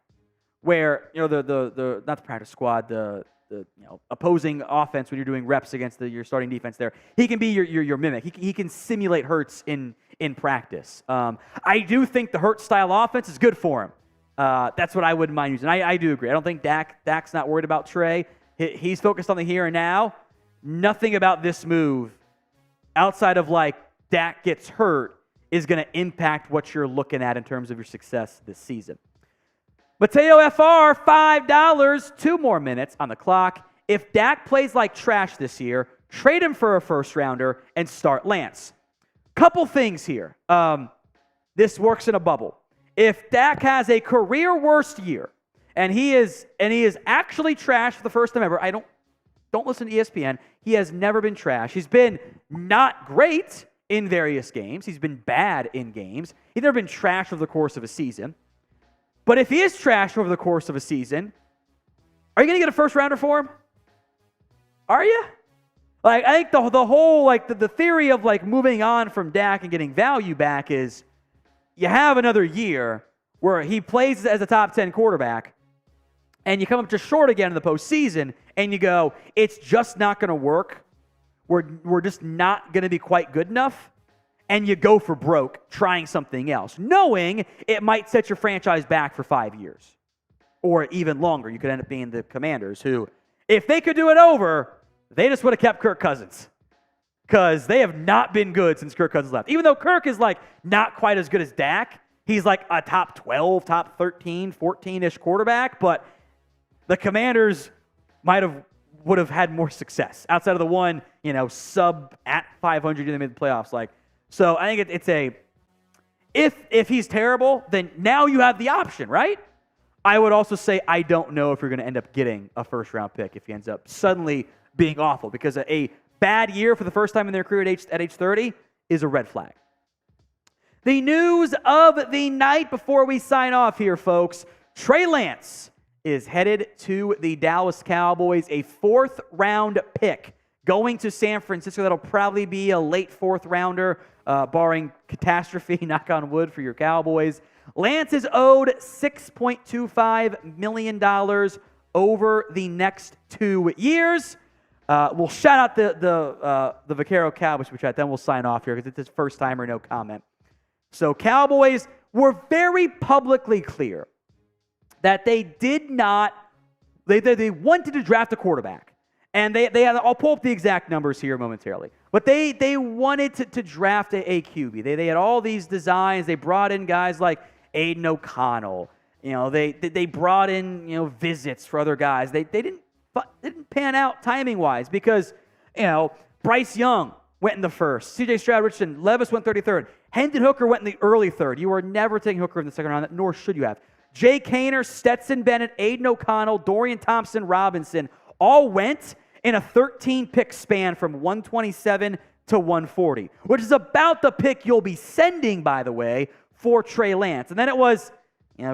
where the not the practice squad, the opposing offense when you're doing reps against your starting defense there. He can be your mimic. He can simulate Hurts in practice. I do think the Hurts style offense is good for him. That's what I wouldn't mind using. I do agree. I don't think Dak's not worried about Trey. He's focused on the here and now. Nothing about this move outside of Dak gets hurt is going to impact what you're looking at in terms of your success this season. Mateo FR, $5, 2 more minutes on the clock. If Dak plays like trash this year, trade him for a first-rounder and start Lance. Couple things here. This works in a bubble. If Dak has a career worst year, and he is actually trash for the first time ever, don't listen to ESPN. He has never been trash. He's been not great in various games. He's been bad in games. He's never been trash over the course of a season. But if he is trash over the course of a season, are you going to get a first rounder for him? Are you? I think the whole the theory of moving on from Dak and getting value back is you have another year where he plays as a top 10 quarterback, and you come up just short again in the postseason, and you go, it's just not going to work. We're just not going to be quite good enough. And you go for broke trying something else, knowing it might set your franchise back for 5 years or even longer. You could end up being the Commanders who, if they could do it over, they just would have kept Kirk Cousins because they have not been good since Kirk Cousins left. Even though Kirk is not quite as good as Dak, he's a top 12, top 13, 14-ish quarterback, but the Commanders would have had more success outside of the one, sub at 500 in the mid playoffs. So I think it's if he's terrible, then now you have the option, right? I would also say I don't know if you're going to end up getting a first-round pick if he ends up suddenly being awful, because a bad year for the first time in their career at age 30 is a red flag. The news of the night before we sign off here, folks. Trey Lance is headed to the Dallas Cowboys, a 4th-round pick going to San Francisco. That'll probably be a late 4th-rounder, barring catastrophe, knock on wood, for your Cowboys. Lance is owed $6.25 million over the next 2 years. We'll shout out the Vaquero Cowboys super chat, then we'll sign off here because it's his first time or no comment. So Cowboys were very publicly clear that they did not, they wanted to draft a quarterback. And they had, I'll pull up the exact numbers here momentarily. But they wanted to draft a QB. They had all these designs. They brought in guys like Aiden O'Connell. They brought in visits for other guys. They didn't pan out timing wise because Bryce Young went in the 1st. C.J. Stroud-Richardson, Levis went 33rd. Hendon Hooker went in the early 3rd. You were never taking Hooker in the 2nd round, nor should you have. Jay Kaner, Stetson Bennett, Aiden O'Connell, Dorian Thompson-Robinson all went in a 13-pick span from 127 to 140, which is about the pick you'll be sending, by the way, for Trey Lance. And then it was,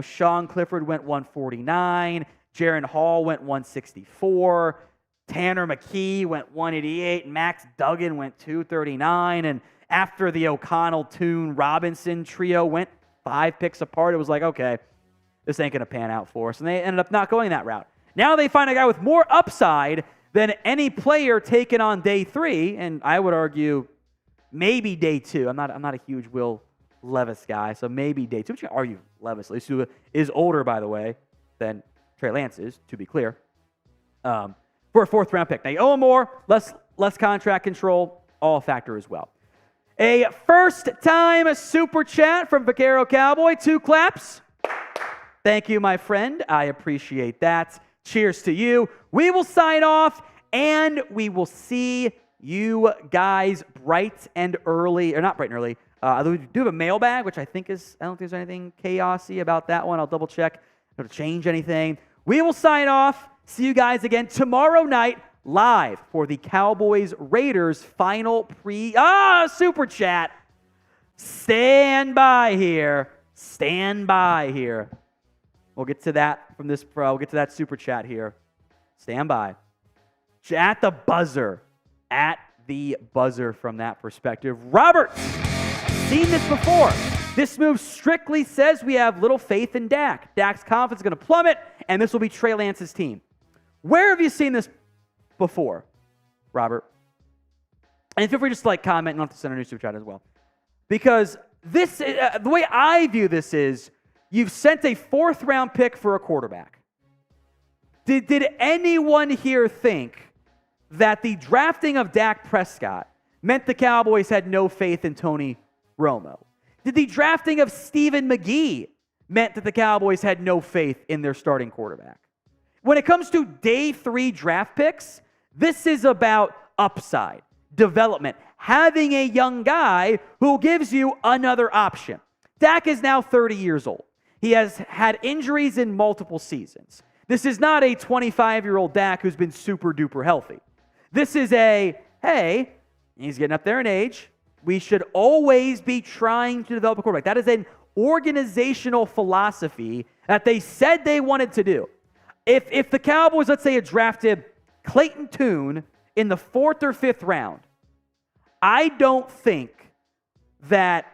Sean Clifford went 149, Jaron Hall went 164, Tanner McKee went 188, Max Duggan went 239, and after the O'Connell, Toon, Robinson trio went 5 picks apart, it was okay, this ain't going to pan out for us. And they ended up not going that route. Now they find a guy with more upside than any player taken on day 3, and I would argue maybe day 2. I'm not a huge Will Levis guy, so maybe day 2. But you can argue Levis, at least, who is older, by the way, than Trey Lance is, to be clear, for a 4th-round pick. Now you owe him more, less contract control, all a factor as well. A first-time super chat from Vaquero Cowboy. 2 claps. Thank you, my friend. I appreciate that. Cheers to you. We will sign off, and we will see you guys bright and early, or not bright and early. We do have a mailbag, which I don't think there's anything chaosy about that one. I'll double check. Not to change anything. We will sign off. See you guys again tomorrow night, live for the Cowboys-Raiders final super chat. Stand by here. Stand by here. We'll get to that from this pro. We'll get to that super chat here. Stand by. At the buzzer. At the buzzer from that perspective. Robert, seen this before. This move strictly says we have little faith in Dak. Dak's confidence is going to plummet, and this will be Trey Lance's team. Where have you seen this before, Robert? And feel free to just comment and not to send a new super chat as well. Because this, the way I view this is, you've sent a 4th-round pick for a quarterback. Did anyone here think that the drafting of Dak Prescott meant the Cowboys had no faith in Tony Romo? Did the drafting of Stephen McGee meant that the Cowboys had no faith in their starting quarterback? When it comes to day 3 draft picks, this is about upside, development, having a young guy who gives you another option. Dak is now 30 years old. He has had injuries in multiple seasons. This is not a 25-year-old Dak who's been super duper healthy. This is hey, he's getting up there in age. We should always be trying to develop a quarterback. That is an organizational philosophy that they said they wanted to do. If the Cowboys, let's say, had drafted Clayton Tune in the 4th or 5th round, I don't think that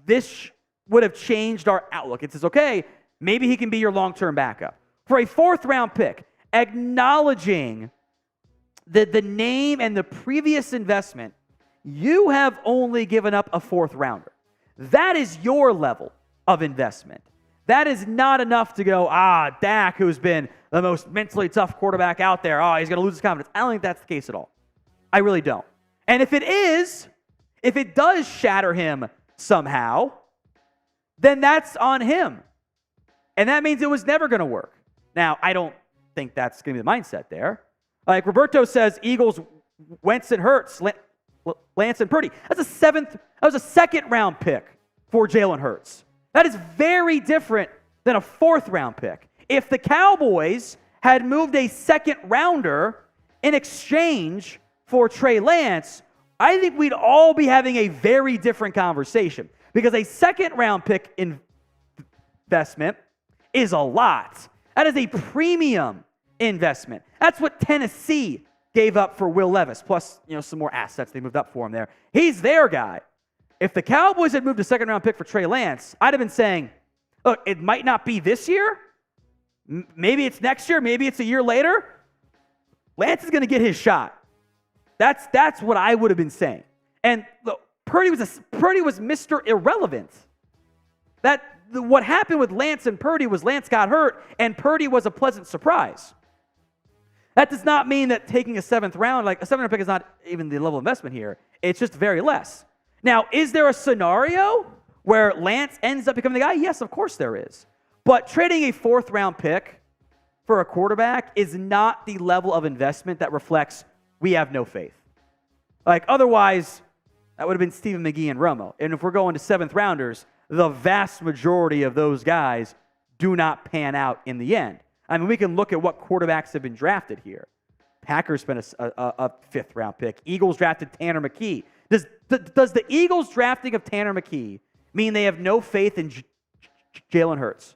this would have changed our outlook. It says, okay, maybe he can be your long-term backup. For a 4th-round pick, acknowledging the name and the previous investment, you have only given up a 4th-rounder. That is your level of investment. That is not enough to go, Dak, who's been the most mentally tough quarterback out there, he's going to lose his confidence. I don't think that's the case at all. I really don't. And if it does shatter him somehow, then that's on him. And that means it was never going to work. Now, I don't think that's going to be the mindset there. Like Roberto says, Eagles, Wentz and Hurts, Lance and Purdy. That was a 2nd-round pick for Jalen Hurts. That is very different than a 4th-round pick. If the Cowboys had moved a 2nd-rounder in exchange for Trey Lance, I think we'd all be having a very different conversation. Because a 2nd-round pick investment is a lot. That is a premium investment. That's what Tennessee gave up for Will Levis, plus some more assets they moved up for him there. He's their guy. If the Cowboys had moved a 2nd-round pick for Trey Lance, I'd have been saying, look, it might not be this year. Maybe it's next year. Maybe it's a year later. Lance is going to get his shot. That's what I would have been saying. And look, Purdy was Mr. Irrelevant. What happened with Lance and Purdy was Lance got hurt, and Purdy was a pleasant surprise. That does not mean that taking a 7th round, like a 7th round pick is not even the level of investment here. It's just very less. Now, is there a scenario where Lance ends up becoming the guy? Yes, of course there is. But trading a 4th-round pick for a quarterback is not the level of investment that reflects we have no faith. Like, otherwise, that would have been Stephen McGee and Romo. And if we're going to 7th-rounders, the vast majority of those guys do not pan out in the end. I mean, we can look at what quarterbacks have been drafted here. Packers spent a 5th-round pick. Eagles drafted Tanner McKee. Does the Eagles drafting of Tanner McKee mean they have no faith in Jalen Hurts?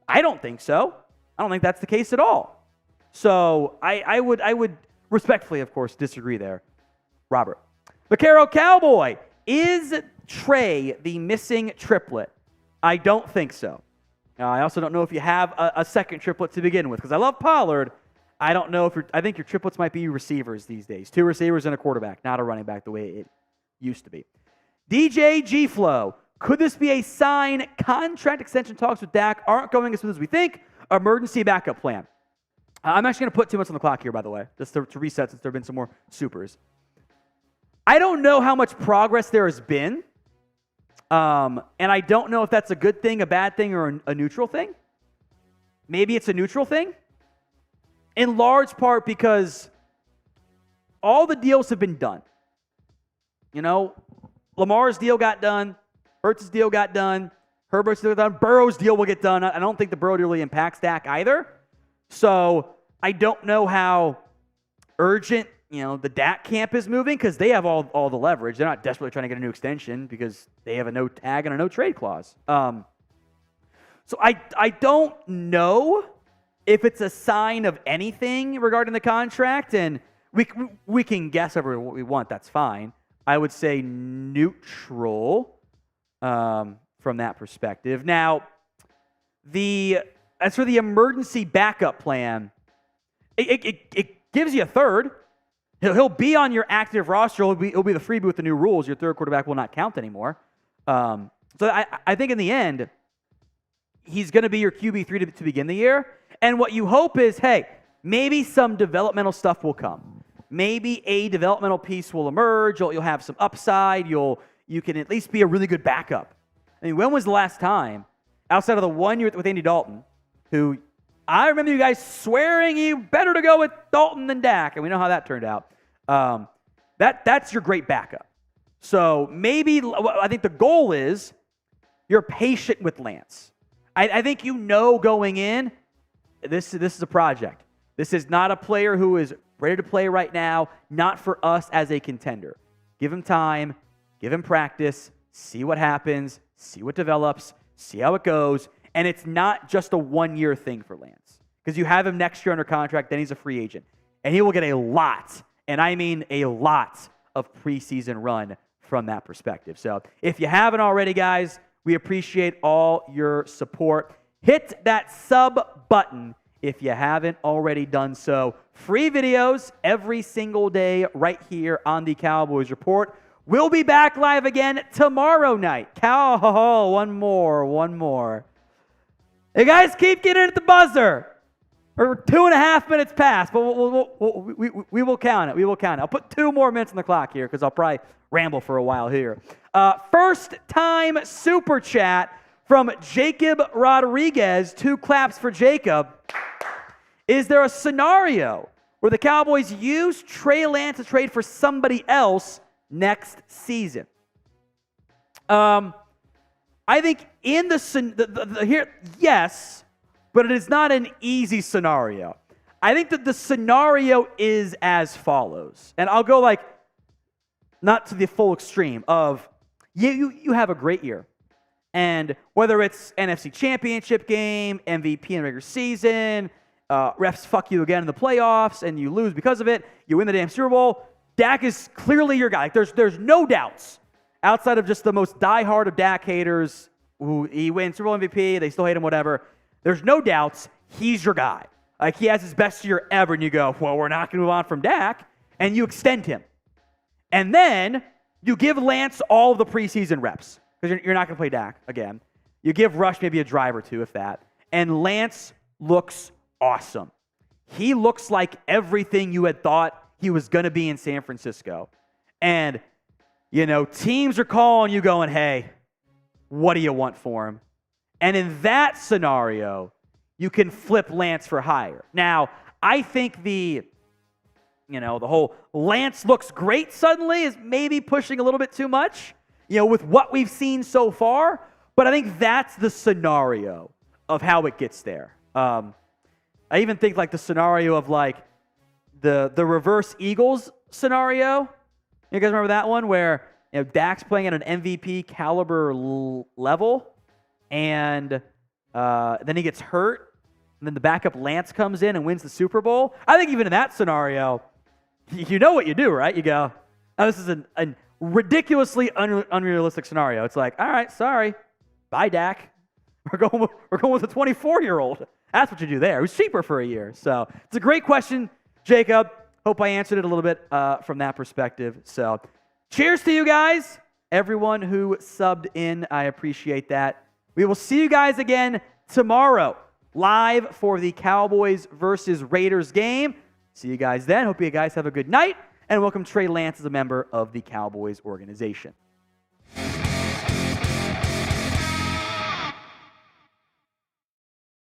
I don't think so. I don't think that's the case at all. So I would respectfully, of course, disagree there. Robert. Vaquero Cowboy. Is Trey the missing triplet? I don't think so. I also don't know if you have a second triplet to begin with, because I love Pollard. I don't know if I think your triplets might be receivers these days. 2 receivers and a quarterback, not a running back the way it used to be. DJ G-Flow. Could this be a sign contract extension talks with Dak aren't going as smooth as we think? Emergency backup plan. I'm actually going to put 2 minutes on the clock here, by the way, just to reset since there have been some more supers. I don't know how much progress there has been. And I don't know if that's a good thing, a bad thing, or a neutral thing. Maybe it's a neutral thing. In large part because all the deals have been done. Lamar's deal got done. Hurts' deal got done. Herbert's deal got done. Burrow's deal will get done. I don't think the Burrow deal really impacts Dak either. So I don't know how urgent, the Dak camp is moving because they have all the leverage. They're not desperately trying to get a new extension because they have a no tag and a no trade clause. So I don't know if it's a sign of anything regarding the contract, and we can guess over what we want. That's fine. I would say neutral from that perspective. Now, as for the emergency backup plan, it gives you a third. He'll be on your active roster. He'll be the freebie with the new rules. Your third quarterback will not count anymore. So I think in the end, he's going to be your QB3 to begin the year. And what you hope is, hey, maybe some developmental stuff will come. Maybe a developmental piece will emerge. You'll have some upside. You can at least be a really good backup. I mean, when was the last time, outside of the 1 year with Andy Dalton, who I remember you guys swearing you better to go with Dalton than Dak, and we know how that turned out. That's your great backup. So maybe I think the goal is you're patient with Lance. I think going in, this is a project. This is not a player who is ready to play right now, not for us as a contender. Give him time, give him practice, see what happens, see what develops, see how it goes. And it's not just a 1 year thing for Lance, because you have him next year under contract, then he's a free agent. And he will get a lot, and I mean a lot, of preseason run from that perspective. So if you haven't already, guys, we appreciate all your support. Hit that sub button if you haven't already done so. Free videos every single day right here on the Cowboys Report. We'll be back live again tomorrow night. One more. Hey, guys, keep getting at the buzzer. We're 2.5 minutes past, but we will count it. We will count it. I'll put 2 more minutes on the clock here because I'll probably ramble for a while here. First time super chat from Jacob Rodriguez. 2 claps for Jacob. Is there a scenario where the Cowboys use Trey Lance to trade for somebody else next season? I think in here, yes, but it is not an easy scenario. I think that the scenario is as follows, and I'll go not to the full extreme of you have a great year, and whether it's NFC Championship game, MVP in the regular season, refs fuck you again in the playoffs, and you lose because of it, you win the damn Super Bowl. Dak is clearly your guy. There's no doubts. Outside of just the most diehard of Dak haters, who he wins Super Bowl MVP, they still hate him, whatever. There's no doubts he's your guy. He has his best year ever, and you go, well, we're not going to move on from Dak, and you extend him. And then you give Lance all of the preseason reps, because you're not going to play Dak again. You give Rush maybe a drive or 2, if that. And Lance looks awesome. He looks like everything you had thought he was going to be in San Francisco. And teams are calling you going, hey, what do you want for him? And in that scenario, you can flip Lance for higher. Now, I think the whole Lance looks great suddenly is maybe pushing a little bit too much, with what we've seen so far. But I think that's the scenario of how it gets there. I even think the scenario of the reverse Eagles scenario. You guys remember that one where Dak's playing at an MVP caliber level, and then he gets hurt, and then the backup Lance comes in and wins the Super Bowl? I think even in that scenario, you know what you do, right? You go, oh, this is a ridiculously unrealistic scenario. It's all right, sorry, bye Dak. We're going with a 24-year-old. That's what you do there. It was cheaper for a year. So it's a great question, Jacob. Hope I answered it a little bit from that perspective. So cheers to you guys. Everyone who subbed in, I appreciate that. We will see you guys again tomorrow, live for the Cowboys versus Raiders game. See you guys then. Hope you guys have a good night, and welcome Trey Lance as a member of the Cowboys organization.